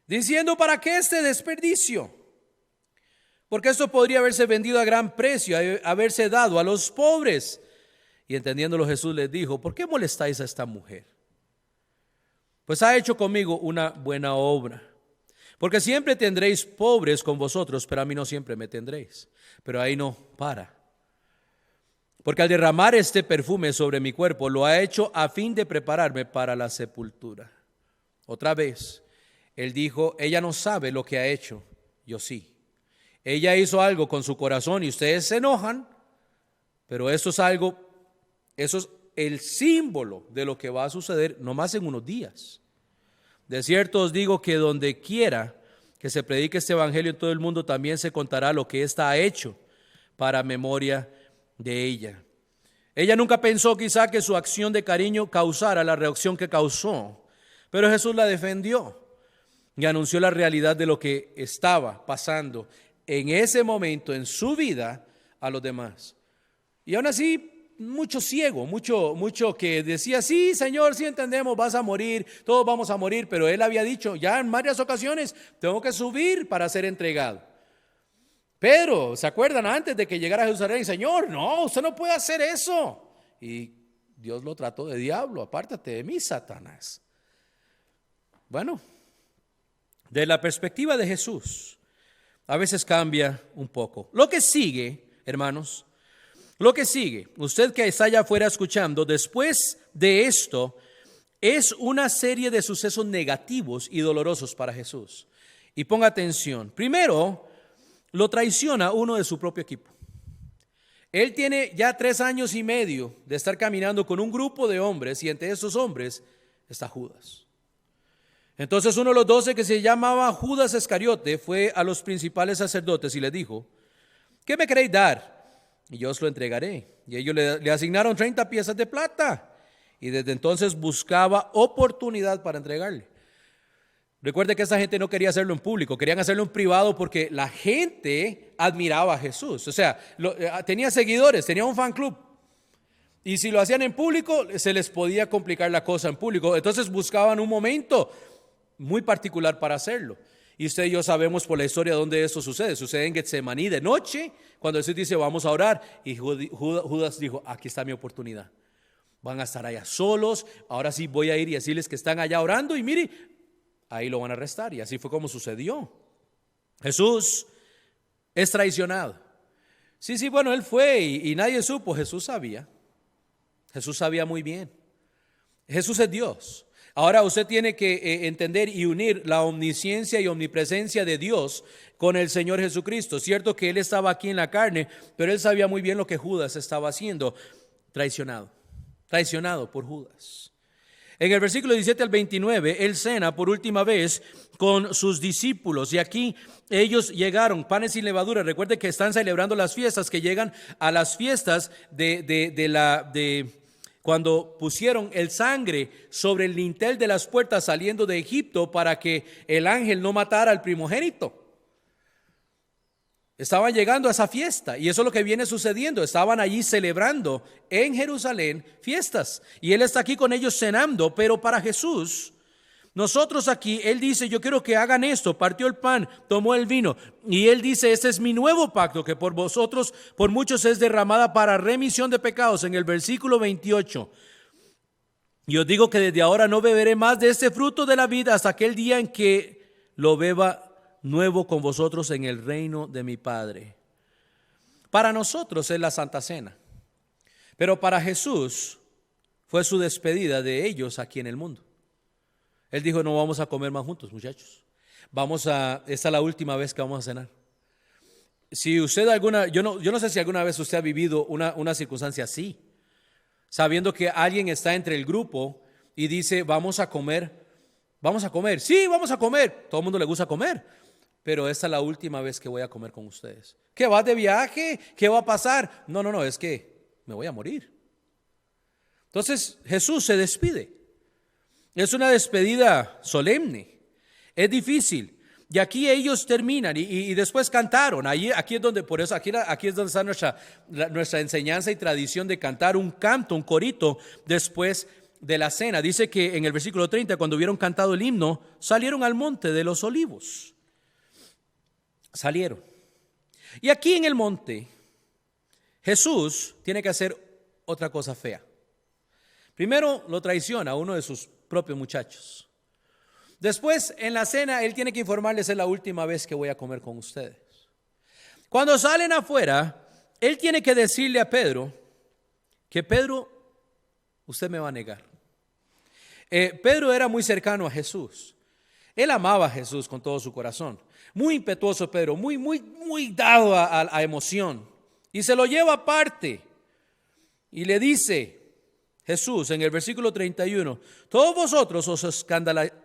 diciendo, ¿para qué este desperdicio? Porque esto podría haberse vendido a gran precio, haberse dado a los pobres. Y entendiéndolo, Jesús les dijo, ¿por qué molestáis a esta mujer? Pues ha hecho conmigo una buena obra. Porque siempre tendréis pobres con vosotros, pero a mí no siempre me tendréis. Pero ahí no para. Porque al derramar este perfume sobre mi cuerpo, lo ha hecho a fin de prepararme para la sepultura. Otra vez, él dijo, ella no sabe lo que ha hecho, yo sí. Ella hizo algo con su corazón y ustedes se enojan, pero eso es el símbolo de lo que va a suceder nomás en unos días. De cierto os digo que donde quiera que se predique este evangelio en todo el mundo, también se contará lo que ésta ha hecho para memoria de ella. Ella nunca pensó quizá que su acción de cariño causara la reacción que causó, pero Jesús la defendió y anunció la realidad de lo que estaba pasando en ese momento en su vida a los demás. Y aún así, mucho ciego, mucho que decía, sí, Señor, sí entendemos, vas a morir, todos vamos a morir, pero él había dicho ya en varias ocasiones, tengo que subir para ser entregado. Pedro, ¿se acuerdan antes de que llegara a Jerusalén? Señor, no, usted no puede hacer eso. Y Dios lo trató de diablo, apártate de mí, Satanás. Bueno, de la perspectiva de Jesús, a veces cambia un poco. Lo que sigue, hermanos, lo que sigue, usted que está allá afuera escuchando, después de esto, es una serie de sucesos negativos y dolorosos para Jesús. Y ponga atención. Primero, lo traiciona uno de su propio equipo. Él tiene ya 3 años y medio de estar caminando con un grupo de hombres y entre esos hombres está Judas. Entonces uno de los 12 que se llamaba Judas Iscariote fue a los principales sacerdotes y les dijo, ¿qué me queréis dar? Y yo os lo entregaré. Y ellos le asignaron 30 piezas de plata y desde entonces buscaba oportunidad para entregarle. Recuerde que esa gente no quería hacerlo en público, querían hacerlo en privado porque la gente admiraba a Jesús. O sea, tenía seguidores, tenía un fan club. Y si lo hacían en público, se les podía complicar la cosa en público. Entonces buscaban un momento muy particular para hacerlo. Y usted y yo sabemos por la historia dónde eso sucede. Sucede en Getsemaní de noche, cuando Jesús dice vamos a orar. Y Judas dijo, aquí está mi oportunidad. Van a estar allá solos, ahora sí voy a ir y decirles que están allá orando y mire, ahí lo van a arrestar. Y así fue como sucedió. Jesús es traicionado. Sí, bueno, él fue y nadie supo. Jesús sabía muy bien. Jesús es Dios. Ahora usted tiene que entender y unir la omnisciencia y omnipresencia de Dios con el Señor Jesucristo. Cierto que Él estaba aquí en la carne, pero Él sabía muy bien lo que Judas estaba haciendo. Traicionado por Judas. En el versículo 17 al 29, Él cena por última vez con sus discípulos. Y aquí ellos llegaron, panes sin levadura. Recuerde que están celebrando las fiestas, que llegan a las fiestas cuando pusieron el sangre sobre el lintel de las puertas saliendo de Egipto para que el ángel no matara al primogénito. Estaban llegando a esa fiesta y eso es lo que viene sucediendo. Estaban allí celebrando en Jerusalén fiestas y Él está aquí con ellos cenando, pero para Jesús, nosotros aquí, Él dice, yo quiero que hagan esto. Partió el pan, tomó el vino y Él dice, este es mi nuevo pacto que por vosotros, por muchos es derramada para remisión de pecados. En el versículo 28, y os digo que desde ahora no beberé más de este fruto de la vida hasta aquel día en que lo beba nuevo con vosotros en el reino de mi Padre. Para nosotros es la Santa Cena, pero para Jesús fue su despedida de ellos aquí en el mundo. Él dijo, no vamos a comer más juntos, muchachos. Esta es la última vez que vamos a cenar. Si usted yo no sé si alguna vez usted ha vivido una circunstancia así, sabiendo que alguien está entre el grupo y dice, vamos a comer. Sí, vamos a comer. Todo el mundo le gusta comer, pero esta es la última vez que voy a comer con ustedes. ¿Qué vas de viaje? ¿Qué va a pasar? No, es que me voy a morir. Entonces Jesús se despide. Es una despedida solemne, es difícil. Y aquí ellos terminan y después cantaron. Aquí es donde, por eso, aquí es donde está nuestra enseñanza y tradición de cantar un canto, un corito después de la cena. Dice que en el versículo 30, cuando hubieron cantado el himno, salieron al monte de los olivos. Salieron. Y aquí en el monte, Jesús tiene que hacer otra cosa fea. Primero lo traiciona a uno de sus propios muchachos. Después, en la cena, él tiene que informarles: es la última vez que voy a comer con ustedes. Cuando salen afuera, él tiene que decirle a Pedro que: Pedro, usted me va a negar. Pedro era muy cercano a Jesús. Él amaba a Jesús con todo su corazón. Muy impetuoso Pedro, muy dado a emoción. Y se lo lleva aparte y le dice Jesús en el versículo 31: todos vosotros os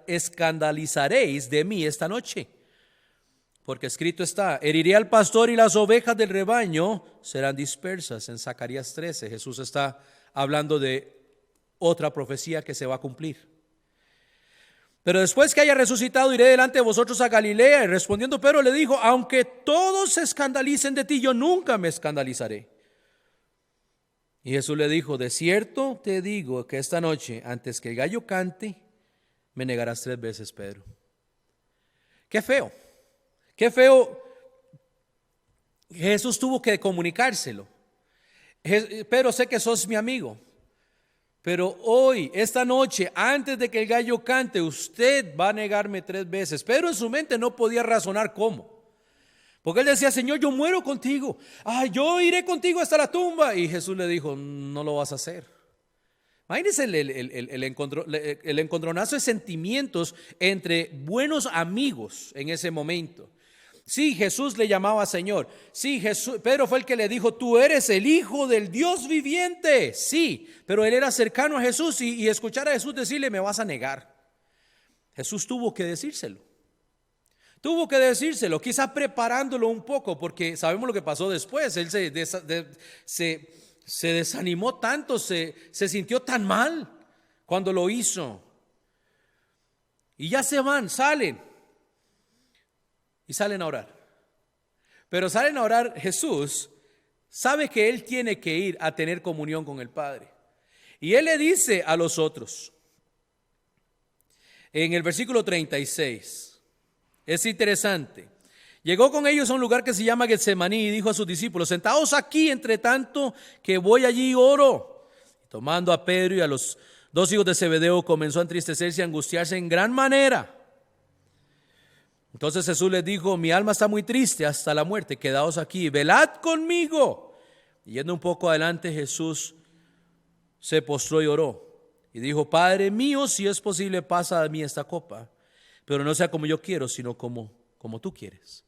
escandalizaréis de mí esta noche, porque escrito está: heriré al pastor y las ovejas del rebaño serán dispersas. En Zacarías 13 Jesús está hablando de otra profecía que se va a cumplir. Pero después que haya resucitado, iré delante de vosotros a Galilea. Y respondiendo Pedro le dijo: aunque todos se escandalicen de ti, yo nunca me escandalizaré. Y Jesús le dijo: de cierto te digo que esta noche, antes que el gallo cante, me negarás 3 veces, Pedro. Qué feo Jesús tuvo que comunicárselo. Pedro, sé que sos mi amigo, pero hoy, esta noche, antes de que el gallo cante, usted va a negarme 3 veces. Pedro en su mente no podía razonar cómo. Porque él decía: Señor, yo muero contigo. Yo iré contigo hasta la tumba. Y Jesús le dijo: no lo vas a hacer. Imagínense el encontronazo de sentimientos entre buenos amigos en ese momento. Sí, Jesús le llamaba Señor. Sí, Pedro fue el que le dijo: tú eres el Hijo del Dios viviente. Sí, pero él era cercano a Jesús y escuchar a Jesús decirle: me vas a negar. Jesús tuvo que decírselo. Quizá preparándolo un poco, porque sabemos lo que pasó después. Él se desanimó tanto, se sintió tan mal cuando lo hizo. Y ya salen a orar. Pero salen a orar. Jesús sabe que él tiene que ir a tener comunión con el Padre. Y él le dice a los otros, en el versículo 36, es interesante: llegó con ellos a un lugar que se llama Getsemaní y dijo a sus discípulos: sentaos aquí, entre tanto que voy allí y oro. Tomando a Pedro y a los 2 hijos de Zebedeo, comenzó a entristecerse y a angustiarse en gran manera. Entonces Jesús les dijo: mi alma está muy triste hasta la muerte, quedaos aquí, velad conmigo. Y yendo un poco adelante, Jesús se postró y oró y dijo: Padre mío, si es posible, pasa de mí esta copa, pero no sea como yo quiero, sino como tú quieres.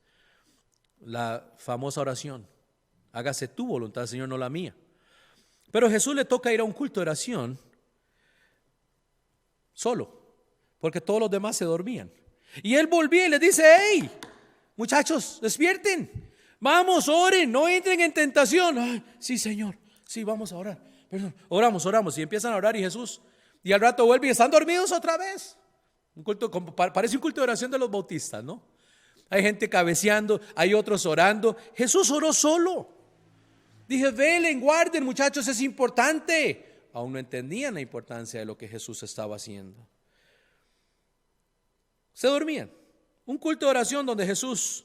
La famosa oración: hágase tu voluntad, Señor, no la mía. Pero a Jesús le toca ir a un culto de oración solo, porque todos los demás se dormían. Y él volvía y les dice: hey, muchachos, despierten, vamos, oren, no entren en tentación. Sí, Señor, sí, vamos a orar. Perdón, oramos y empiezan a orar. Y al rato vuelve y están dormidos otra vez. Un culto, parece un culto de oración de los bautistas, ¿no? Hay gente cabeceando, hay otros orando. Jesús oró solo. Dije: velen, guarden, muchachos, es importante. Aún no entendían la importancia de lo que Jesús estaba haciendo. Se dormían. Un culto de oración donde Jesús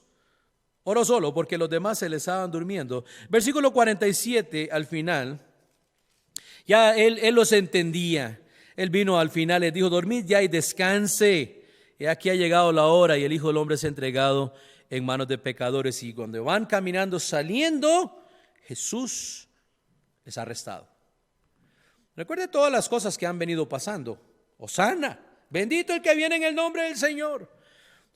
oró solo, porque los demás se les estaban durmiendo. Versículo 47 al final, ya él los entendía. Él vino al final, les dijo: dormid ya y descanse. Y aquí ha llegado la hora y el Hijo del Hombre se ha entregado en manos de pecadores. Y cuando van caminando, saliendo, Jesús les ha arrestado. Recuerde todas las cosas que han venido pasando. Hosana, bendito el que viene en el nombre del Señor.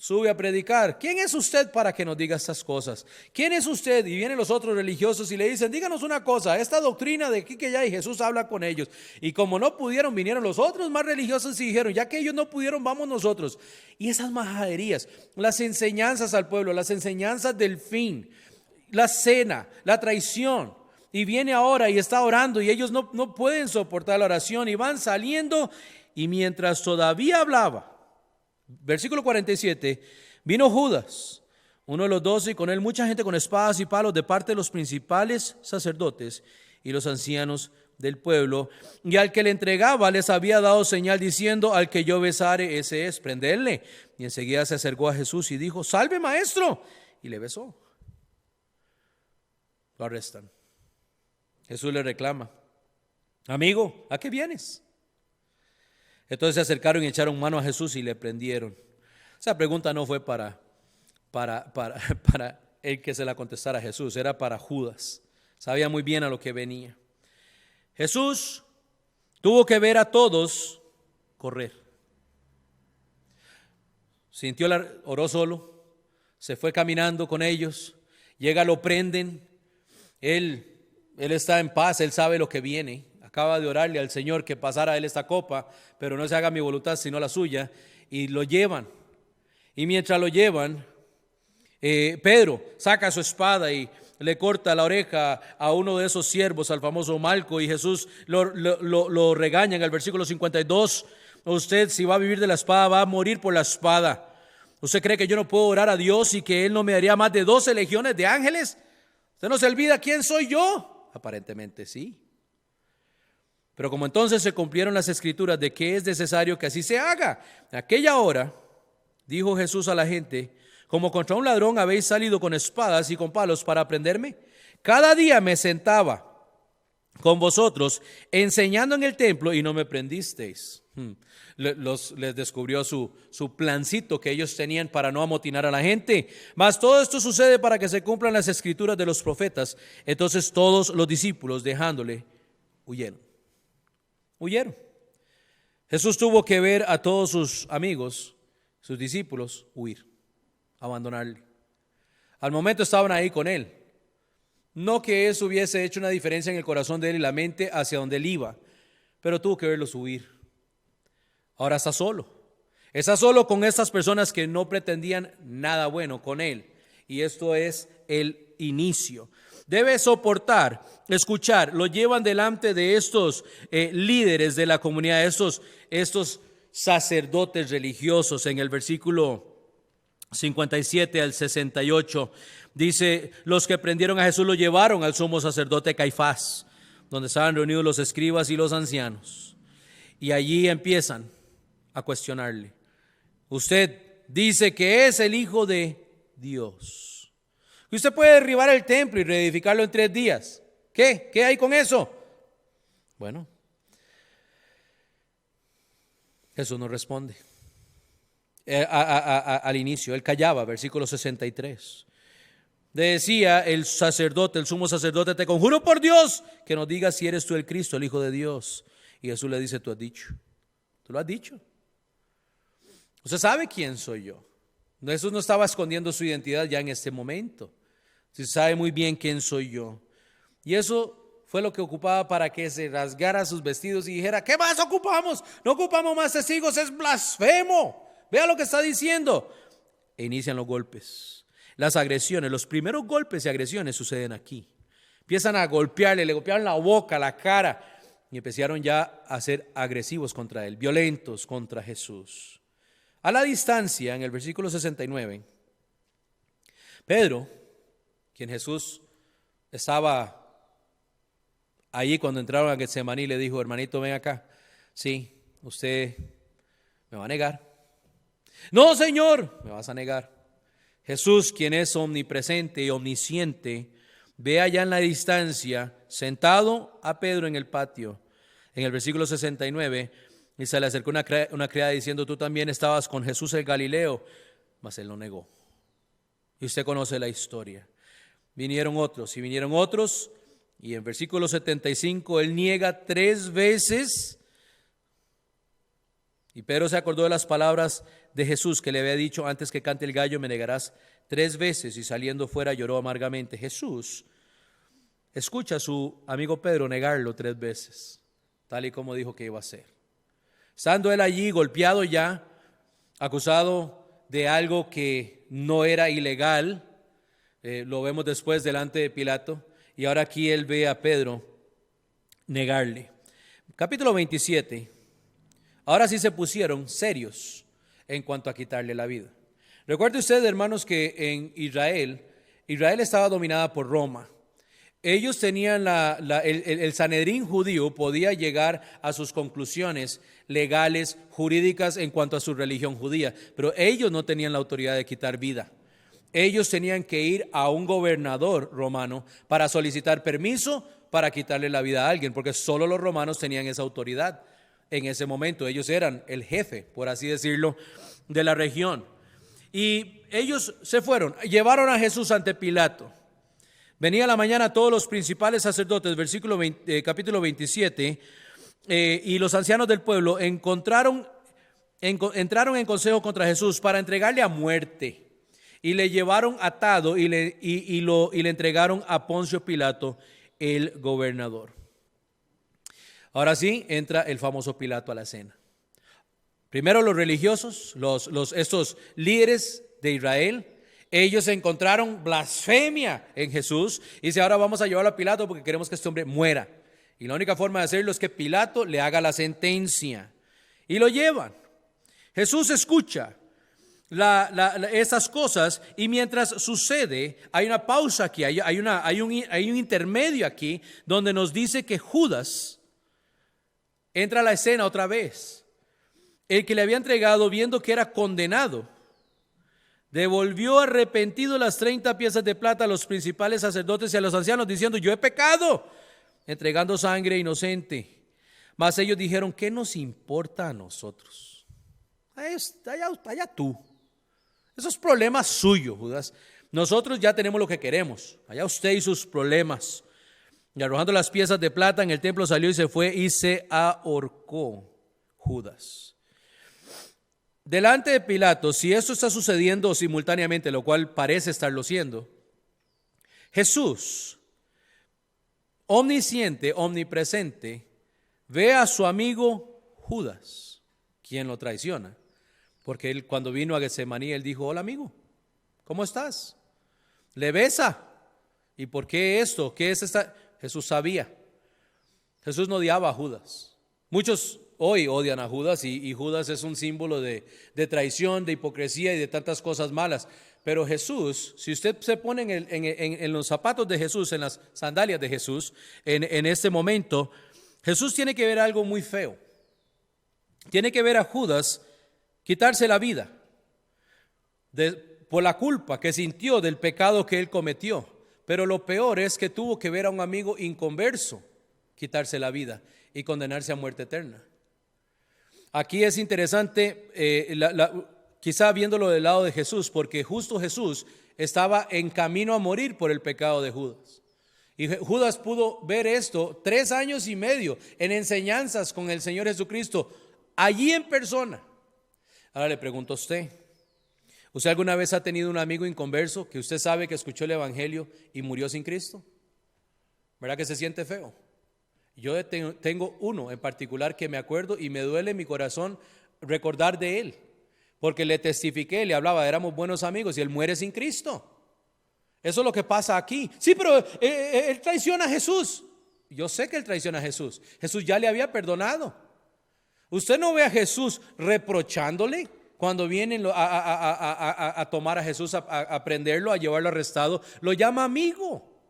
Sube a predicar. ¿Quién es usted para que nos diga estas cosas? ¿Quién es usted? Y vienen los otros religiosos y le dicen: díganos una cosa, esta doctrina de aquí que ya, y Jesús habla con ellos. Y como no pudieron, vinieron los otros más religiosos y dijeron: ya que ellos no pudieron, vamos nosotros. Y esas majaderías, las enseñanzas al pueblo, las enseñanzas del fin, la cena, la traición. Y viene ahora y está orando y ellos no pueden soportar la oración y van saliendo. Y mientras todavía hablaba, versículo 47, vino Judas, uno de los 12, y con él mucha gente con espadas y palos de parte de los principales sacerdotes y los ancianos del pueblo. Y al que le entregaba les había dado señal diciendo: al que yo besare, ese es, prendedle. Y enseguida se acercó a Jesús y dijo: salve, maestro. Y le besó. Lo arrestan. Jesús le reclama: amigo, ¿a qué vienes? Entonces se acercaron y echaron mano a Jesús y le prendieron. Esa pregunta no fue para el que se la contestara a Jesús, era para Judas. Sabía muy bien a lo que venía. Jesús tuvo que ver a todos correr. Oró solo, se fue caminando con ellos, llega, lo prenden, él está en paz, él sabe lo que viene, acaba de orarle al Señor que pasara él esta copa, pero no se haga mi voluntad sino la suya, y lo llevan, y mientras lo llevan, Pedro saca su espada y le corta la oreja a uno de esos siervos, al famoso Malco, y Jesús lo regaña en el versículo 52, usted si va a vivir de la espada va a morir por la espada. ¿Usted cree que yo no puedo orar a Dios y que Él no me daría más de 12 legiones de ángeles? ¿Usted no se olvida quién soy yo? Aparentemente sí. Pero como entonces se cumplieron las escrituras de que es necesario que así se haga, en aquella hora dijo Jesús a la gente: como contra un ladrón habéis salido con espadas y con palos para prenderme. Cada día me sentaba con vosotros enseñando en el templo y no me prendisteis. Les descubrió su plancito que ellos tenían para no amotinar a la gente. Mas todo esto sucede para que se cumplan las escrituras de los profetas. Entonces todos los discípulos, dejándole, huyeron. Jesús tuvo que ver a todos sus amigos, sus discípulos, huir, abandonarle. Al momento estaban ahí con él. No que eso hubiese hecho una diferencia en el corazón de él y la mente hacia donde él iba, pero tuvo que verlos huir. Ahora está solo con estas personas que no pretendían nada bueno con él, y esto es el inicio. Debe soportar, escuchar, lo llevan delante de estos líderes de la comunidad, estos sacerdotes religiosos. En el versículo 57 al 68 dice: los que prendieron a Jesús lo llevaron al sumo sacerdote Caifás, donde estaban reunidos los escribas y los ancianos, y allí empiezan a cuestionarle. Usted dice que es el Hijo de Dios, que usted puede derribar el templo y reedificarlo en 3 días. ¿Qué hay con eso? Bueno, Jesús no responde. Al inicio, él callaba, versículo 63. Decía el sacerdote, el sumo sacerdote: te conjuro por Dios que nos digas si eres tú el Cristo, el Hijo de Dios. Y Jesús le dice: tú has dicho. Tú lo has dicho. Usted sabe quién soy yo. Jesús no estaba escondiendo su identidad ya en este momento. Usted sabe muy bien quién soy yo. Y eso fue lo que ocupaba para que se rasgara sus vestidos y dijera: ¿qué más ocupamos? No ocupamos más testigos, es blasfemo. Vea lo que está diciendo. E inician los golpes, las agresiones. Los primeros golpes y agresiones suceden aquí. Empiezan a golpearle, le golpearon la boca, la cara, y empezaron ya a ser agresivos contra él, violentos contra Jesús. A la distancia, en el versículo 69, Pedro, quien Jesús estaba allí cuando entraron a Getsemaní, le dijo: hermanito, ven acá. Sí, usted me va a negar. No, Señor, me vas a negar. Jesús, quien es omnipresente y omnisciente, ve allá en la distancia, sentado a Pedro en el patio. En el versículo 69, y se le acercó una criada diciendo: tú también estabas con Jesús el Galileo. Mas él lo negó. Y usted conoce la historia. Vinieron otros, y en versículo 75 él niega 3 veces. Y Pedro se acordó de las palabras de Jesús que le había dicho: antes que cante el gallo me negarás 3 veces. Y saliendo fuera lloró amargamente. Jesús escucha a su amigo Pedro negarlo 3 veces, tal y como dijo que iba a hacer. Estando él allí golpeado ya, acusado de algo que no era ilegal, lo vemos después delante de Pilato, y ahora aquí él ve a Pedro negarle. Capítulo 27. Ahora sí se pusieron serios en cuanto a quitarle la vida. Recuerde usted, hermanos, que en Israel estaba dominada por Roma. Ellos tenían el Sanedrín judío podía llegar a sus conclusiones legales, jurídicas en cuanto a su religión judía, pero ellos no tenían la autoridad de quitar vida. Ellos tenían que ir a un gobernador romano para solicitar permiso para quitarle la vida a alguien, porque solo los romanos tenían esa autoridad. en ese momento. Ellos eran el jefe, por así decirlo, de la región. Y ellos se fueron, llevaron a Jesús ante Pilato. Venía la mañana todos los principales sacerdotes, capítulo 27, y los ancianos del pueblo entraron en consejo contra Jesús para entregarle a muerte. Y le llevaron atado y le entregaron a Poncio Pilato, el gobernador. Ahora sí, entra el famoso Pilato a la escena. Primero los religiosos, estos líderes de Israel, ellos encontraron blasfemia en Jesús y dice, ahora vamos a llevarlo a Pilato porque queremos que este hombre muera. Y la única forma de hacerlo es que Pilato le haga la sentencia. Y lo llevan. Jesús escucha esas cosas y mientras sucede, hay una pausa aquí, hay un intermedio aquí donde nos dice que Judas entra a la escena otra vez. El que le había entregado, viendo que era condenado, devolvió arrepentido las 30 piezas de plata a los principales sacerdotes y a los ancianos, diciendo, yo he pecado, entregando sangre inocente. Mas ellos dijeron, ¿qué nos importa a nosotros? Allá tú. Esos problemas suyos, Judas. Nosotros ya tenemos lo que queremos. Allá usted y sus problemas. Y arrojando las piezas de plata en el templo salió y se fue y se ahorcó Judas. Delante de Pilato, si esto está sucediendo simultáneamente, lo cual parece estarlo siendo, Jesús, omnisciente, omnipresente, ve a su amigo Judas, quien lo traiciona. Porque él cuando vino a Getsemaní, él dijo, hola amigo, ¿cómo estás? Le besa. ¿Y por qué esto? ¿Qué es esta? Jesús sabía. Jesús no odiaba a Judas. Muchos hoy odian a Judas y Judas es un símbolo de traición, de hipocresía y de tantas cosas malas. Pero Jesús, si usted se pone en los zapatos de Jesús, en las sandalias de Jesús, en este momento, Jesús tiene que ver algo muy feo. Tiene que ver a Judas quitarse la vida por la culpa que sintió del pecado que él cometió. Pero lo peor es que tuvo que ver a un amigo inconverso quitarse la vida y condenarse a muerte eterna. Aquí es interesante, quizá viéndolo del lado de Jesús, porque justo Jesús estaba en camino a morir por el pecado de Judas. Y Judas pudo ver esto 3 años y medio en enseñanzas con el Señor Jesucristo, allí en persona. Ahora le pregunto a usted, ¿usted alguna vez ha tenido un amigo inconverso que usted sabe que escuchó el Evangelio y murió sin Cristo? ¿Verdad que se siente feo? Yo tengo uno en particular que me acuerdo y me duele en mi corazón recordar de él, porque le testifiqué, le hablaba, éramos buenos amigos y él muere sin Cristo. Eso es lo que pasa aquí. Sí, pero él traiciona a Jesús. Yo sé que él traiciona a Jesús. Jesús ya le había perdonado. Usted no ve a Jesús reprochándole cuando vienen a tomar a Jesús, a prenderlo, a llevarlo arrestado. Lo llama amigo.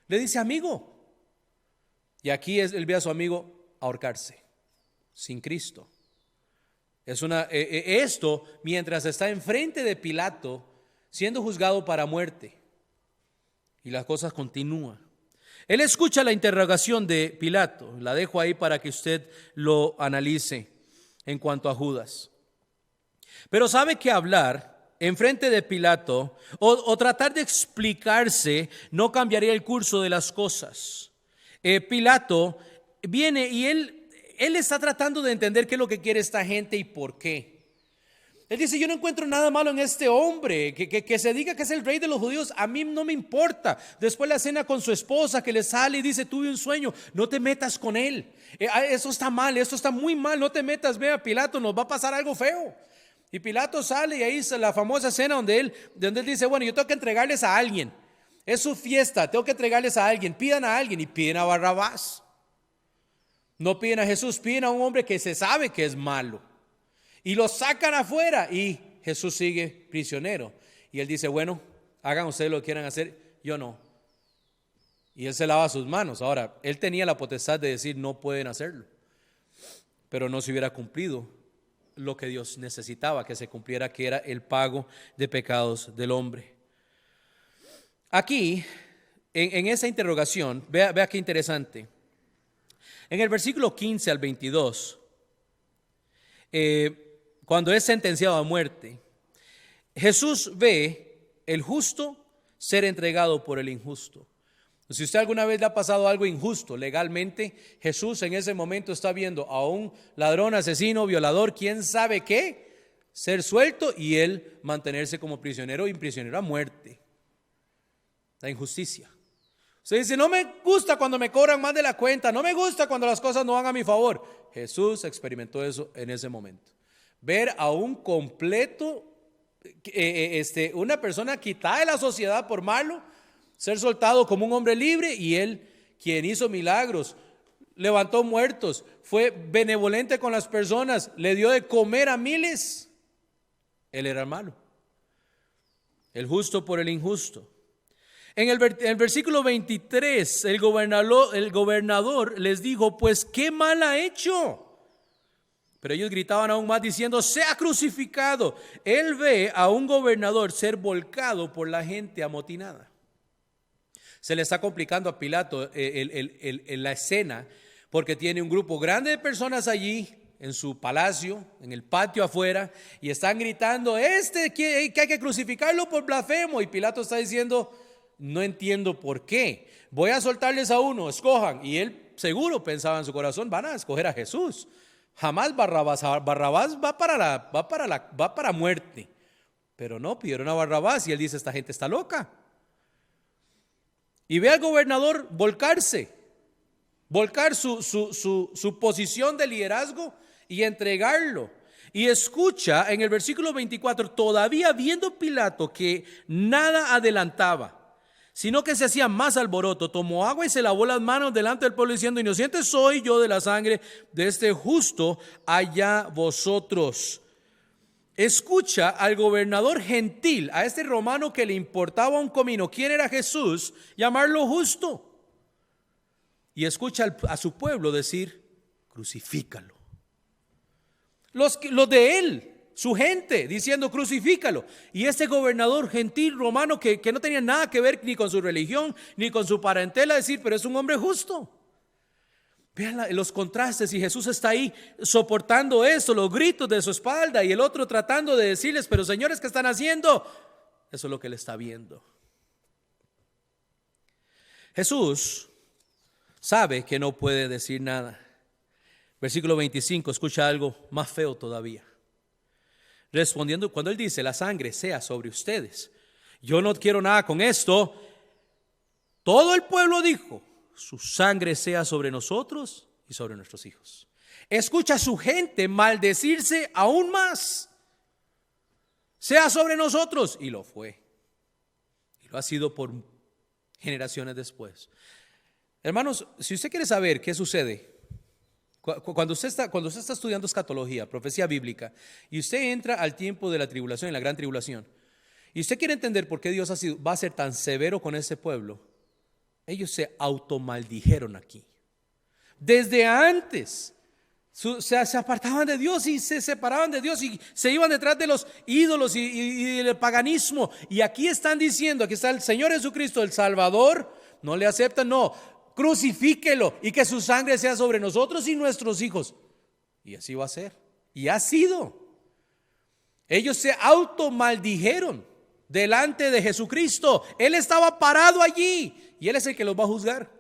Le dice amigo. Y aquí él ve a su amigo ahorcarse sin Cristo. Esto mientras está enfrente de Pilato siendo juzgado para muerte. Y las cosas continúan. Él escucha la interrogación de Pilato. La dejo ahí para que usted lo analice en cuanto a Judas. Pero sabe que hablar enfrente de Pilato o tratar de explicarse no cambiaría el curso de las cosas. Pilato viene y él está tratando de entender qué es lo que quiere esta gente y por qué. Él dice, yo no encuentro nada malo en este hombre, que se diga que es el rey de los judíos, a mí no me importa. Después la cena con su esposa que le sale y dice, tuve un sueño, no te metas con él. Eso está mal, esto está muy mal, no te metas, ve a Pilato, nos va a pasar algo feo. Y Pilato sale y ahí es la famosa escena donde él dice, bueno, yo tengo que entregarles a alguien. Es su fiesta, tengo que entregarles a alguien, pidan a alguien y piden a Barrabás. No piden a Jesús, piden a un hombre que se sabe que es malo. Y lo sacan afuera y Jesús sigue prisionero. Y él dice, bueno, hagan ustedes lo que quieran hacer, yo no. Y él se lava sus manos. Ahora, él tenía la potestad de decir, no pueden hacerlo. Pero no se hubiera cumplido lo que Dios necesitaba que se cumpliera, que era el pago de pecados del hombre. Aquí, en esa interrogación, vea qué interesante. En el versículo 15 al 22, cuando es sentenciado a muerte, Jesús ve el justo ser entregado por el injusto. Si usted alguna vez le ha pasado algo injusto legalmente, Jesús en ese momento está viendo a un ladrón, asesino, violador, quién sabe qué, ser suelto y él mantenerse como prisionero y prisionero a muerte. La injusticia. Usted dice, no me gusta cuando me cobran más de la cuenta, no me gusta cuando las cosas no van a mi favor. Jesús experimentó eso en ese momento. Ver a un completo, una persona quitada de la sociedad por malo, ser soltado como un hombre libre, y él, quien hizo milagros, levantó muertos, fue benevolente con las personas, le dio de comer a miles. Él era el malo, el justo por el injusto. En el versículo 23, el gobernador les dijo, pues ¿qué mal ha hecho? Pero ellos gritaban aún más diciendo, sea crucificado. Él ve a un gobernador ser volcado por la gente amotinada. Se le está complicando a Pilato la escena, porque tiene un grupo grande de personas allí en su palacio, en el patio afuera, y están gritando, que hay que crucificarlo por blasfemo. Y Pilato está diciendo, no entiendo por qué. Voy a soltarles a uno, escojan. Y él seguro pensaba en su corazón, van a escoger a Jesús. Jamás Barrabás va para muerte. Pero no, pidieron a Barrabás y él dice, esta gente está loca. Y ve al gobernador volcar su posición de liderazgo y entregarlo. Y escucha en el versículo 24, todavía viendo Pilato que nada adelantaba, sino que se hacía más alboroto, tomó agua y se lavó las manos delante del pueblo diciendo, inocente soy yo de la sangre de este justo, allá vosotros. Escucha al gobernador gentil, a este romano que le importaba un comino quién era Jesús, llamarlo justo. Y escucha a su pueblo decir, crucifícalo. Los de él, su gente, diciendo crucifícalo. Y este gobernador gentil romano que no tenía nada que ver ni con su religión, ni con su parentela, decir, pero es un hombre justo. Vean los contrastes, y Jesús está ahí soportando esto, los gritos de su espalda, y el otro tratando de decirles, pero señores, ¿qué están haciendo? Eso es lo que él está viendo. Jesús sabe que no puede decir nada. Versículo 25, escucha algo más feo todavía. Respondiendo, cuando él dice, la sangre sea sobre ustedes, yo no quiero nada con esto. Todo el pueblo dijo, su sangre sea sobre nosotros y sobre nuestros hijos. Escucha a su gente maldecirse aún más. Sea sobre nosotros. Y lo fue. Y lo ha sido por generaciones después. Hermanos, si usted quiere saber qué sucede, cuando usted está estudiando escatología, profecía bíblica, y usted entra al tiempo de la tribulación, en la gran tribulación, y usted quiere entender por qué Dios va a ser tan severo con ese pueblo, ellos se automaldijeron aquí. Desde antes se apartaban de Dios y se separaban de Dios y se iban detrás de los ídolos y del paganismo. Y aquí están diciendo, aquí está el Señor Jesucristo, el Salvador, no le aceptan, no, crucifíquelo y que su sangre sea sobre nosotros y nuestros hijos. Y así va a ser. Y ha sido. Ellos se automaldijeron delante de Jesucristo. Él estaba parado allí y Él es el que los va a juzgar.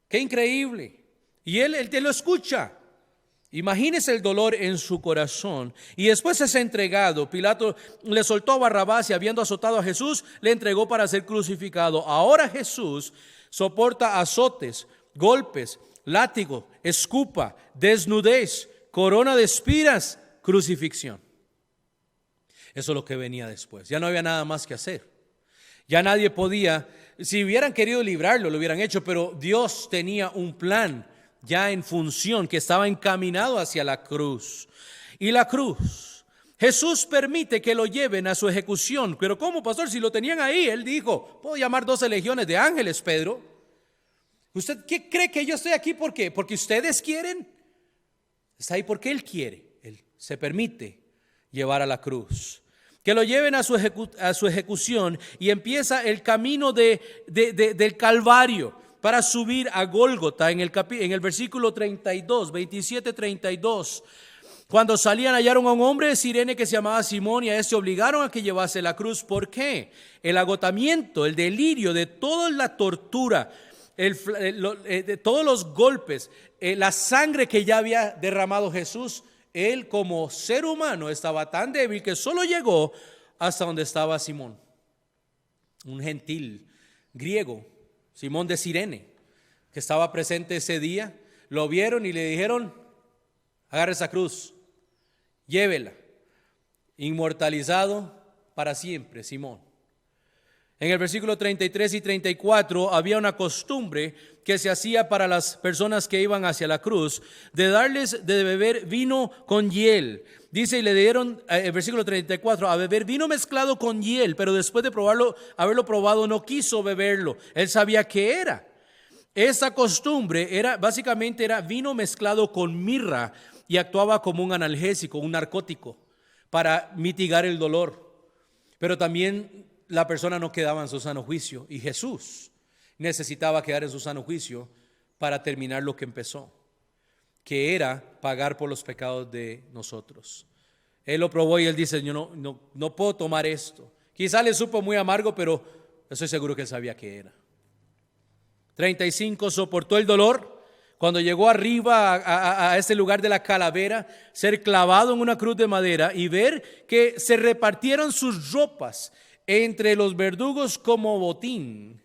Qué increíble. Y Él te lo escucha. Imagínese el dolor en su corazón. Y después es entregado. Pilato le soltó a Barrabás y habiendo azotado a Jesús, le entregó para ser crucificado. Ahora Jesús soporta azotes, golpes, látigo, escupa, desnudez, corona de espinas, crucifixión. Eso es lo que venía después. Ya no había nada más que hacer. Ya nadie podía, si hubieran querido librarlo, lo hubieran hecho, pero Dios tenía un plan ya en función que estaba encaminado hacia la cruz. Y la cruz, Jesús permite que lo lleven a su ejecución. Pero ¿cómo, pastor? Si lo tenían ahí, él dijo, puedo llamar 12 legiones de ángeles, Pedro. ¿Usted qué cree que yo estoy aquí? ¿Por qué? ¿Porque ustedes quieren? Está ahí porque Él quiere. Él se permite llevar a la cruz. Que lo lleven a su ejecución y empieza el camino del Calvario para subir a Gólgota en el versículo 32, 27-32. Cuando salían hallaron a un hombre de Cirene que se llamaba Simón y a este obligaron a que llevase la cruz. ¿Por qué? El agotamiento, el delirio de toda la tortura, de todos los golpes, la sangre que ya había derramado Jesús, él como ser humano estaba tan débil que solo llegó hasta donde estaba Simón, un gentil griego, Simón de Cirene, que estaba presente ese día. Lo vieron y le dijeron: agarre esa cruz, llévela. Inmortalizado para siempre, Simón. En el versículo 33 y 34 había una costumbre que se hacía para las personas que iban hacia la cruz, de darles de beber vino con hiel. Dice, y le dieron, el versículo 34, a beber vino mezclado con hiel, pero después de haberlo probado, no quiso beberlo. Él sabía qué era. Esta costumbre básicamente era vino mezclado con mirra y actuaba como un analgésico, un narcótico, para mitigar el dolor. Pero también la persona no quedaba en su sano juicio, y Jesús necesitaba quedar en su sano juicio para terminar lo que empezó, que era pagar por los pecados de nosotros. Él lo probó y él dice: yo no puedo tomar esto. Quizá le supo muy amargo, pero estoy seguro que él sabía qué era. 35, soportó el dolor cuando llegó arriba a este lugar de la calavera, ser clavado en una cruz de madera y ver que se repartieron sus ropas entre los verdugos como botín.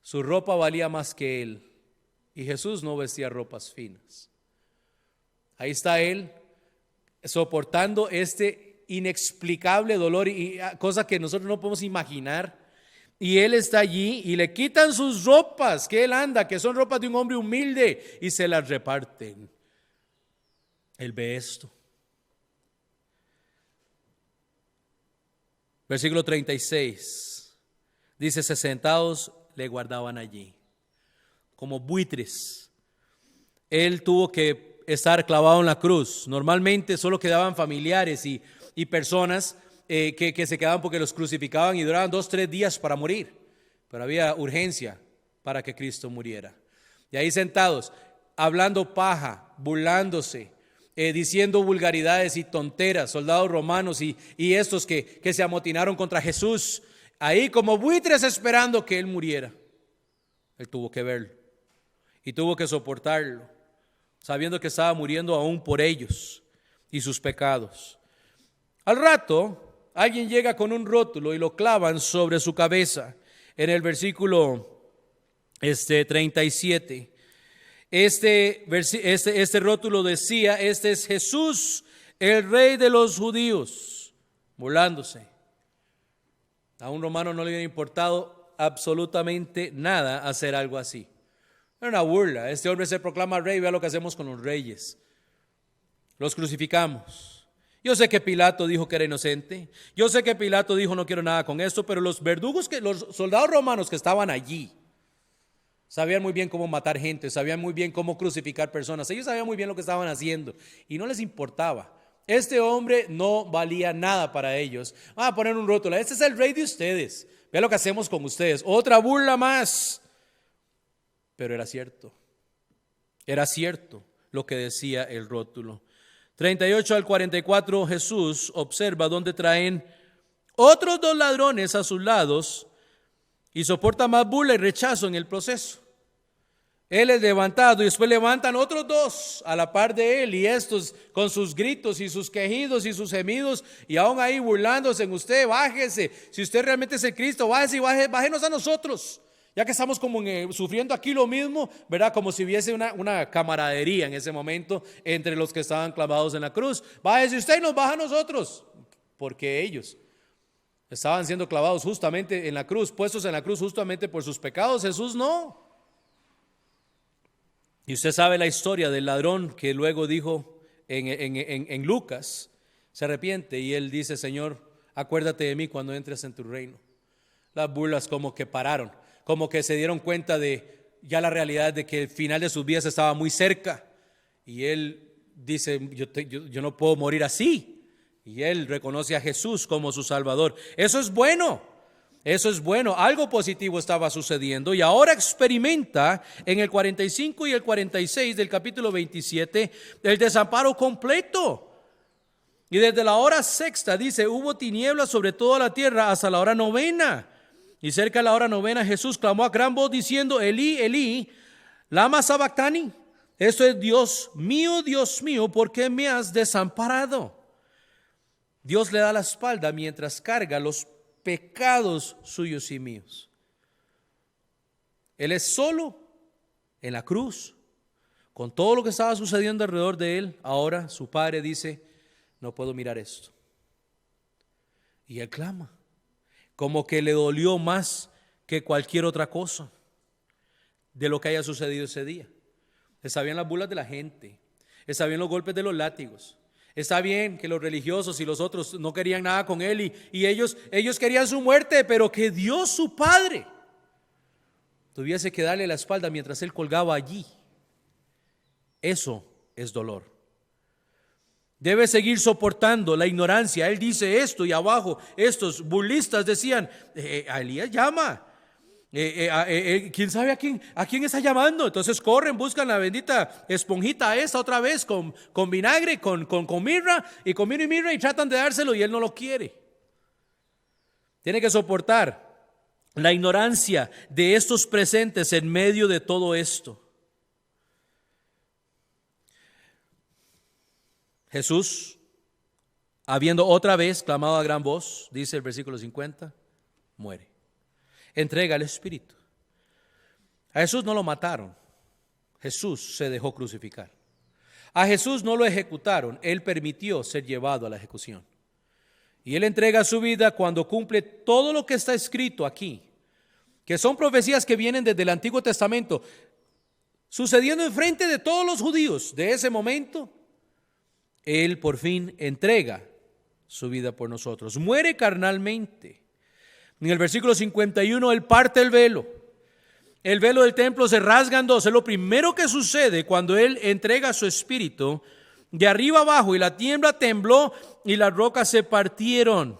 Su ropa valía más que él, y Jesús no vestía ropas finas. Ahí está él soportando este inexplicable dolor y cosa que nosotros no podemos imaginar. Y él está allí y le quitan sus ropas que él anda, que son ropas de un hombre humilde, y se las reparten. Él ve esto. Versículo 36. Dice: sentados le guardaban allí, como buitres. Él tuvo que estar clavado en la cruz. Normalmente solo quedaban familiares y personas que se quedaban porque los crucificaban y duraban 2-3 días para morir, pero había urgencia para que Cristo muriera. Y ahí sentados, hablando paja, burlándose, diciendo vulgaridades y tonteras, soldados romanos y estos que se amotinaron contra Jesús, ahí como buitres esperando que Él muriera. Él tuvo que verlo y tuvo que soportarlo, sabiendo que estaba muriendo aún por ellos y sus pecados. Al rato, alguien llega con un rótulo y lo clavan sobre su cabeza. En el versículo 37, este rótulo decía: este es Jesús, el Rey de los judíos, burlándose. A un romano no le hubiera importado absolutamente nada hacer algo así. Era una burla. Este hombre se proclama rey, vea lo que hacemos con los reyes. Los crucificamos. Yo sé que Pilato dijo que era inocente. Yo sé que Pilato dijo: no quiero nada con esto. Pero los verdugos, los soldados romanos que estaban allí, sabían muy bien cómo matar gente, sabían muy bien cómo crucificar personas. Ellos sabían muy bien lo que estaban haciendo y no les importaba. Este hombre no valía nada para ellos. Van a poner un rótulo: este es el rey de ustedes. Vea lo que hacemos con ustedes. Otra burla más. Pero era cierto lo que decía el rótulo. 38 al 44, Jesús observa donde traen otros 2 ladrones a sus lados y soporta más burla y rechazo en el proceso. Él es levantado y después levantan otros 2 a la par de él, y estos con sus gritos y sus quejidos y sus gemidos, y aún ahí burlándose en usted: bájese, si usted realmente es el Cristo, bájese y bájenos a nosotros. Ya que estamos como sufriendo aquí lo mismo, ¿verdad? Como si hubiese una camaradería en ese momento entre los que estaban clavados en la cruz. Bájese usted y nos baja a nosotros. Porque ellos estaban siendo clavados justamente en la cruz, puestos en la cruz justamente por sus pecados. Jesús no. Y usted sabe la historia del ladrón que luego dijo en Lucas, se arrepiente y él dice: Señor, acuérdate de mí cuando entres en tu reino. Las burlas como que pararon, como que se dieron cuenta de ya la realidad de que el final de sus vidas estaba muy cerca. Y él dice: yo no puedo morir así. Y él reconoce a Jesús como su Salvador. Eso es bueno. Eso es bueno, algo positivo estaba sucediendo y ahora experimenta en el 45 y el 46 del capítulo 27 el desamparo completo. Y desde la hora sexta dice, hubo tinieblas sobre toda la tierra hasta la hora novena. Y cerca de la hora novena Jesús clamó a gran voz diciendo, Elí, Elí, lama sabactani. Esto es, Dios mío, ¿por qué me has desamparado? Dios le da la espalda mientras carga los pecados suyos y míos. Él es solo en la cruz, con todo lo que estaba sucediendo alrededor de él. Ahora su padre dice, no puedo mirar esto. Y él clama, como que le dolió más que cualquier otra cosa de lo que haya sucedido ese día. Está bien las burlas de la gente, está bien los golpes de los látigos, está bien que los religiosos y los otros no querían nada con él y ellos querían su muerte, pero que Dios su Padre tuviese que darle la espalda mientras él colgaba allí. Eso es dolor. Debe seguir soportando la ignorancia. Él dice esto y abajo estos burlistas decían, a Elías llama. ¿Quién sabe a quién está llamando? Entonces corren, buscan la bendita esponjita esa otra vez con vinagre, con mirra y con vino y mirra y tratan de dárselo y él no lo quiere. Tiene que soportar la ignorancia de estos presentes en medio de todo esto. Jesús, habiendo otra vez clamado a gran voz, dice el versículo 50, muere. Entrega el Espíritu. A Jesús no lo mataron, Jesús se dejó crucificar. A Jesús no lo ejecutaron, Él permitió ser llevado a la ejecución. Y Él entrega su vida cuando cumple todo lo que está escrito aquí, que son profecías que vienen desde el Antiguo Testamento, sucediendo enfrente de todos los judíos de ese momento. Él por fin entrega su vida por nosotros, muere carnalmente. En el versículo 51 Él parte el velo del templo se rasga en dos. Es lo primero que sucede cuando Él entrega su espíritu de arriba abajo, y la tierra tembló y las rocas se partieron.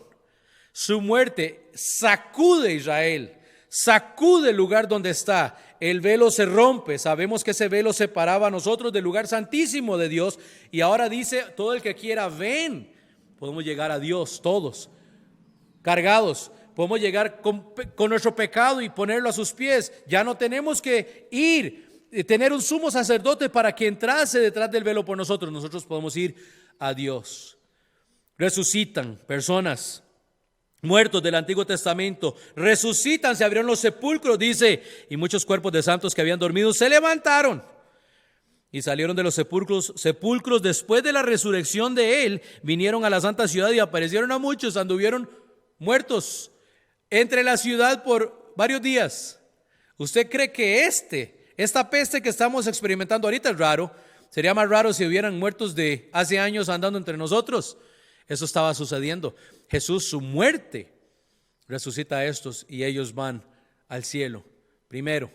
Su muerte sacude a Israel, sacude el lugar donde está. El velo se rompe. Sabemos que ese velo separaba a nosotros del lugar santísimo de Dios, y ahora dice, todo el que quiera, ven. Podemos llegar a Dios todos, cargados. Podemos llegar con nuestro pecado y ponerlo a sus pies. Ya no tenemos que ir, tener un sumo sacerdote para que entrase detrás del velo por nosotros. Nosotros podemos ir a Dios. Resucitan personas muertos del Antiguo Testamento, resucitan, se abrieron los sepulcros, dice, y muchos cuerpos de santos que habían dormido se levantaron y salieron de los sepulcros después de la resurrección de Él, vinieron a la santa ciudad y aparecieron a muchos, anduvieron muertos entre la ciudad por varios días. ¿Usted cree que esta peste que estamos experimentando ahorita es raro? Sería más raro si hubieran muertos de hace años andando entre nosotros. Eso estaba sucediendo. Jesús, su muerte, resucita a estos y ellos van al cielo. Primero,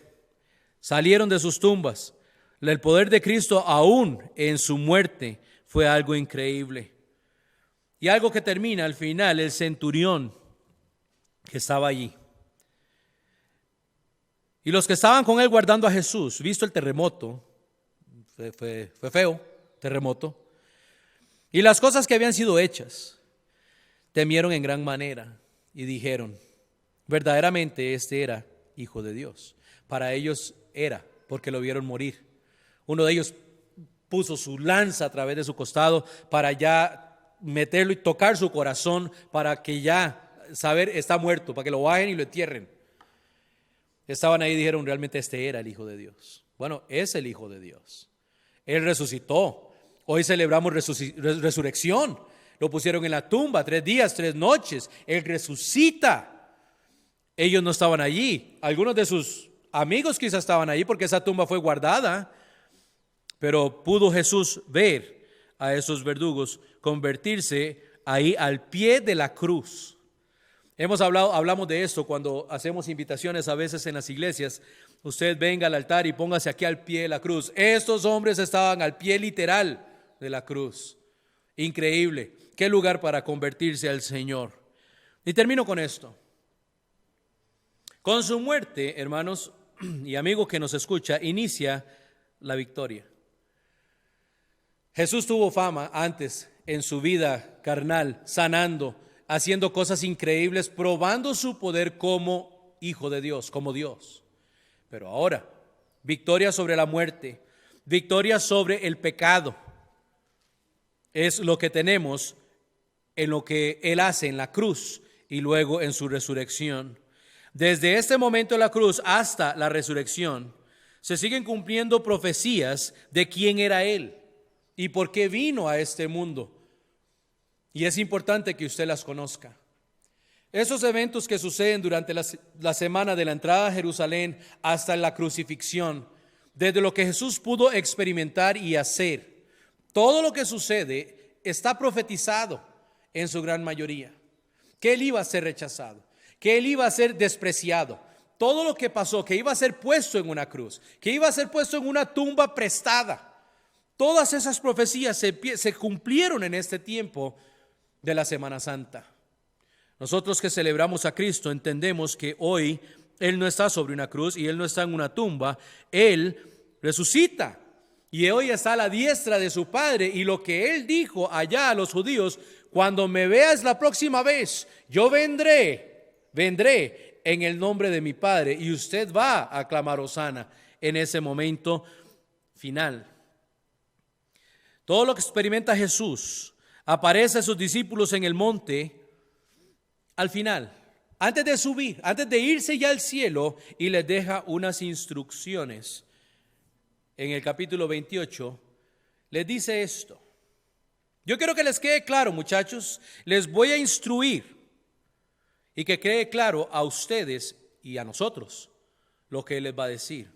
salieron de sus tumbas. El poder de Cristo aún en su muerte fue algo increíble. Y algo que termina al final, el centurión que estaba allí. Y los que estaban con él guardando a Jesús, visto el terremoto, fue feo, terremoto, y las cosas que habían sido hechas, temieron en gran manera y dijeron, verdaderamente este era Hijo de Dios. Para ellos era, porque lo vieron morir. Uno de ellos puso su lanza a través de su costado para ya meterlo y tocar su corazón, para que ya saber está muerto, para que lo bajen y lo entierren. Estaban ahí y dijeron, realmente este era el Hijo de Dios. Bueno, es el Hijo de Dios. Él resucitó. Hoy celebramos resurrección. Lo pusieron en la tumba 3 días, 3 noches. Él resucita. Ellos no estaban allí. Algunos de sus amigos quizás estaban allí porque esa tumba fue guardada. Pero pudo Jesús ver a esos verdugos convertirse ahí al pie de la cruz. Hablamos de esto cuando hacemos invitaciones a veces en las iglesias. Usted venga al altar y póngase aquí al pie de la cruz. Estos hombres estaban al pie literal de la cruz. Increíble. Qué lugar para convertirse al Señor. Y termino con esto. Con su muerte, hermanos y amigos que nos escucha, inicia la victoria. Jesús tuvo fama antes en su vida carnal, sanando, haciendo cosas increíbles, probando su poder como Hijo de Dios, como Dios. Pero ahora, victoria sobre la muerte, victoria sobre el pecado, es lo que tenemos en lo que Él hace en la cruz y luego en su resurrección. Desde este momento de la cruz hasta la resurrección, se siguen cumpliendo profecías de quién era Él y por qué vino a este mundo. Y es importante que usted las conozca. Esos eventos que suceden durante la semana de la entrada a Jerusalén hasta la crucifixión, desde lo que Jesús pudo experimentar y hacer, todo lo que sucede está profetizado en su gran mayoría. Que Él iba a ser rechazado, que Él iba a ser despreciado. Todo lo que pasó, que iba a ser puesto en una cruz, que iba a ser puesto en una tumba prestada. Todas esas profecías se cumplieron en este tiempo de la Semana Santa. Nosotros que celebramos a Cristo entendemos que hoy Él no está sobre una cruz y Él no está en una tumba. Él resucita y hoy está a la diestra de su Padre. Y lo que Él dijo allá a los judíos: cuando me veas la próxima vez, yo vendré en el nombre de mi Padre, y usted va a aclamar hosana en ese momento final. Todo lo que experimenta Jesús aparece a sus discípulos en el monte al final, antes de subir, antes de irse ya al cielo, y les deja unas instrucciones. En el capítulo 28 les dice esto. Yo quiero que les quede claro, muchachos, les voy a instruir y que quede claro a ustedes y a nosotros lo que Él les va a decir.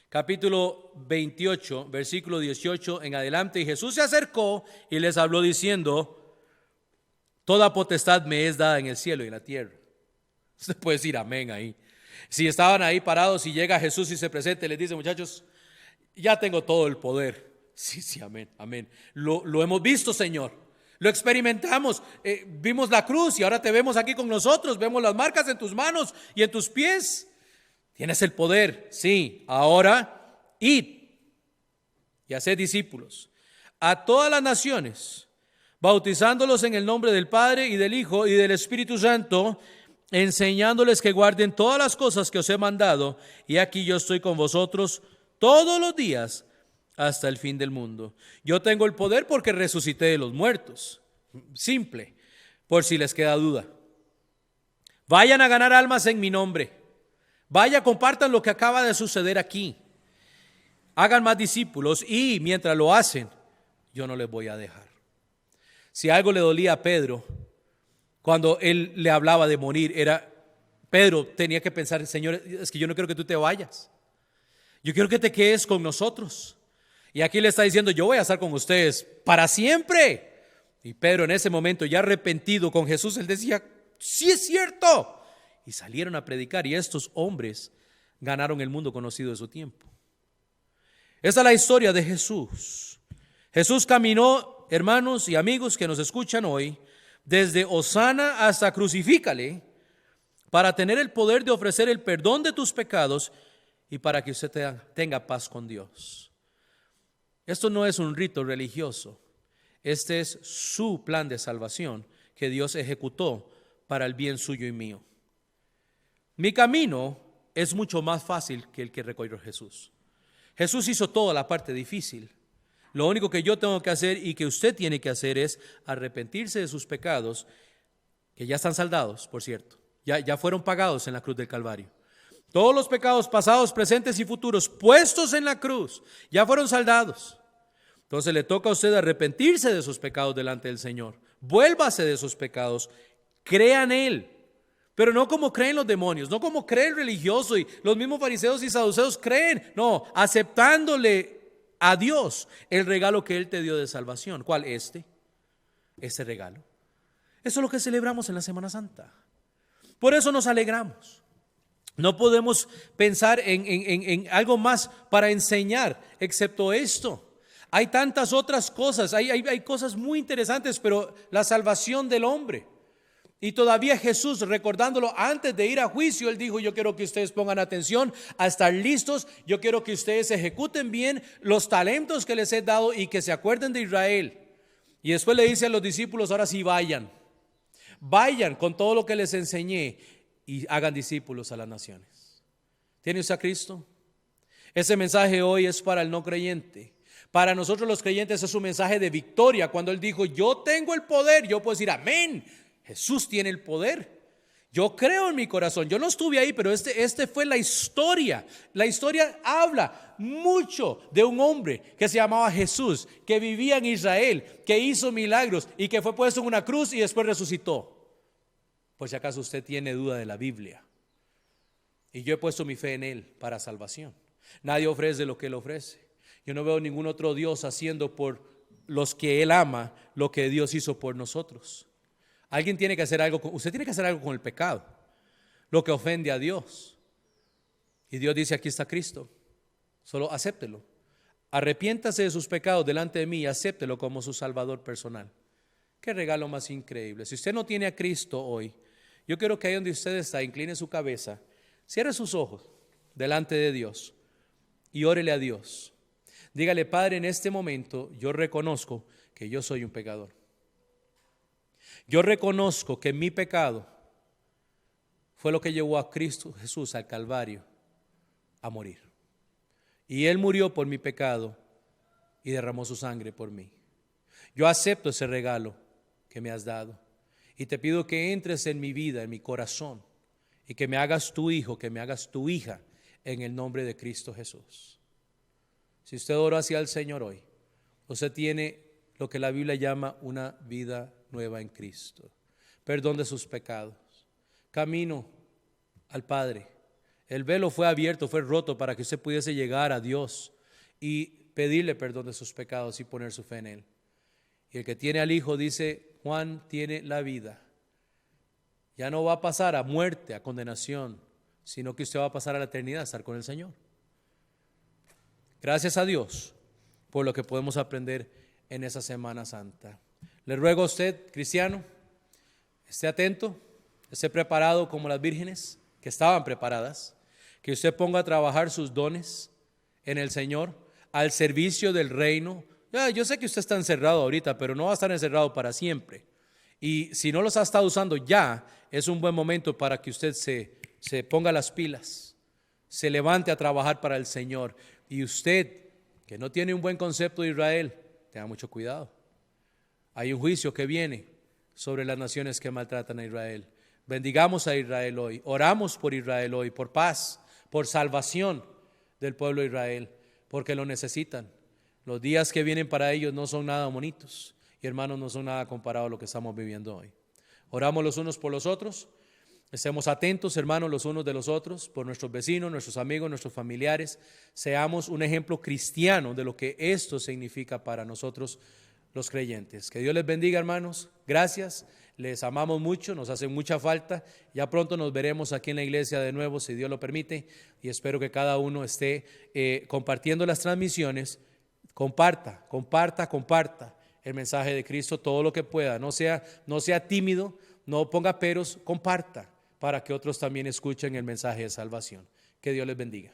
Capítulo 28, versículo 18 en adelante. Y Jesús se acercó y les habló diciendo: toda potestad me es dada en el cielo y en la tierra. Usted puede decir amén ahí. Si estaban ahí parados y llega Jesús y se presenta y les dice: muchachos, ya tengo todo el poder. Sí, amén, amén. Lo hemos visto, Señor. Lo experimentamos. Vimos la cruz y ahora te vemos aquí con nosotros. Vemos las marcas en tus manos y en tus pies. Tienes el poder. Sí, ahora id y haced discípulos a todas las naciones, bautizándolos en el nombre del Padre y del Hijo y del Espíritu Santo, enseñándoles que guarden todas las cosas que os he mandado. Y aquí yo estoy con vosotros todos los días hasta el fin del mundo. Yo tengo el poder porque resucité de los muertos. Simple, por si les queda duda. Vayan a ganar almas en mi nombre. Vaya, compartan lo que acaba de suceder aquí. Hagan más discípulos y mientras lo hacen, yo no les voy a dejar. Si algo le dolía a Pedro cuando él le hablaba de morir, Pedro tenía que pensar: Señor, es que yo no quiero que tú te vayas. Yo quiero que te quedes con nosotros. Y aquí le está diciendo: yo voy a estar con ustedes para siempre. Y Pedro en ese momento, ya arrepentido con Jesús, él decía: sí es cierto. Y salieron a predicar, y estos hombres ganaron el mundo conocido de su tiempo. Esta es la historia de Jesús. Jesús caminó, hermanos y amigos que nos escuchan hoy, desde hosana hasta crucifícale, para tener el poder de ofrecer el perdón de tus pecados y para que usted tenga paz con Dios. Esto no es un rito religioso. Este es su plan de salvación que Dios ejecutó para el bien suyo y mío. Mi camino es mucho más fácil que el que recorrió Jesús. Jesús hizo toda la parte difícil. Lo único que yo tengo que hacer y que usted tiene que hacer es arrepentirse de sus pecados, que ya están saldados, por cierto. Ya fueron pagados en la cruz del Calvario. Todos los pecados pasados, presentes y futuros puestos en la cruz ya fueron saldados. Entonces le toca a usted arrepentirse de sus pecados delante del Señor. Vuélvase de sus pecados, crea en Él. Pero no como creen los demonios, no como cree el religioso y los mismos fariseos y saduceos creen. No, aceptándole a Dios el regalo que Él te dio de salvación. ¿Cuál? Ese regalo. Eso es lo que celebramos en la Semana Santa. Por eso nos alegramos. No podemos pensar en algo más para enseñar excepto esto. Hay tantas otras cosas, hay cosas muy interesantes, pero la salvación del hombre. Y todavía Jesús, recordándolo antes de ir a juicio, Él dijo: yo quiero que ustedes pongan atención a estar listos, yo quiero que ustedes ejecuten bien los talentos que les he dado y que se acuerden de Israel. Y después le dice a los discípulos: ahora sí vayan con todo lo que les enseñé y hagan discípulos a las naciones. ¿Tiene usted a Cristo? Ese mensaje hoy es para el no creyente. Para nosotros los creyentes es un mensaje de victoria. Cuando Él dijo: yo tengo el poder, yo puedo decir amén. Jesús tiene el poder. Yo creo en mi corazón. Yo no estuve ahí, pero este fue la historia. La historia habla mucho de un hombre que se llamaba Jesús, que vivía en Israel, que hizo milagros y que fue puesto en una cruz y después resucitó. Por si acaso usted tiene duda de la Biblia. Y yo he puesto mi fe en Él para salvación. Nadie ofrece lo que Él ofrece. Yo no veo ningún otro Dios haciendo por los que Él ama lo que Dios hizo por nosotros. Alguien tiene que hacer algo, usted tiene que hacer algo con el pecado, lo que ofende a Dios. Y Dios dice: aquí está Cristo, solo acéptelo. Arrepiéntase de sus pecados delante de mí y acéptelo como su Salvador personal. Qué regalo más increíble. Si usted no tiene a Cristo hoy, yo quiero que ahí donde usted está, incline su cabeza, cierre sus ojos delante de Dios y órele a Dios. Dígale: Padre, en este momento yo reconozco que yo soy un pecador. Yo reconozco que mi pecado fue lo que llevó a Cristo Jesús al Calvario a morir. Y Él murió por mi pecado y derramó su sangre por mí. Yo acepto ese regalo que me has dado y te pido que entres en mi vida, en mi corazón, y que me hagas tu hijo, que me hagas tu hija, en el nombre de Cristo Jesús. Si usted ora hacia el Señor hoy, usted tiene lo que la Biblia llama una vida nueva en Cristo, perdón de sus pecados, camino al Padre. El velo fue abierto, fue roto para que usted pudiese llegar a Dios y pedirle perdón de sus pecados y poner su fe en Él. Y el que tiene al Hijo, dice Juan, tiene la vida. Ya no va a pasar a muerte, a condenación, sino que usted va a pasar a la eternidad a estar con el Señor. Gracias a Dios por lo que podemos aprender en esa Semana Santa. Le ruego a usted, cristiano, esté atento, esté preparado como las vírgenes que estaban preparadas, que usted ponga a trabajar sus dones en el Señor, al servicio del reino. Yo sé que usted está encerrado ahorita, pero no va a estar encerrado para siempre. Y si no los ha estado usando ya, es un buen momento para que usted se ponga las pilas, se levante a trabajar para el Señor. Y usted, que no tiene un buen concepto de Israel, tenga mucho cuidado. Hay un juicio que viene sobre las naciones que maltratan a Israel. Bendigamos a Israel hoy, oramos por Israel hoy, por paz, por salvación del pueblo de Israel, porque lo necesitan. Los días que vienen para ellos no son nada bonitos y, hermanos, no son nada comparado a lo que estamos viviendo hoy. Oramos los unos por los otros. Estemos atentos, hermanos, los unos de los otros, por nuestros vecinos, nuestros amigos, nuestros familiares. Seamos un ejemplo cristiano de lo que esto significa para nosotros los creyentes. Que Dios les bendiga, hermanos. Gracias. Les amamos mucho, nos hace mucha falta. Ya pronto nos veremos aquí en la iglesia de nuevo, si Dios lo permite. Y espero que cada uno esté compartiendo las transmisiones. Comparta el mensaje de Cristo todo lo que pueda. No sea tímido, no ponga peros, comparta, para que otros también escuchen el mensaje de salvación. Que Dios les bendiga.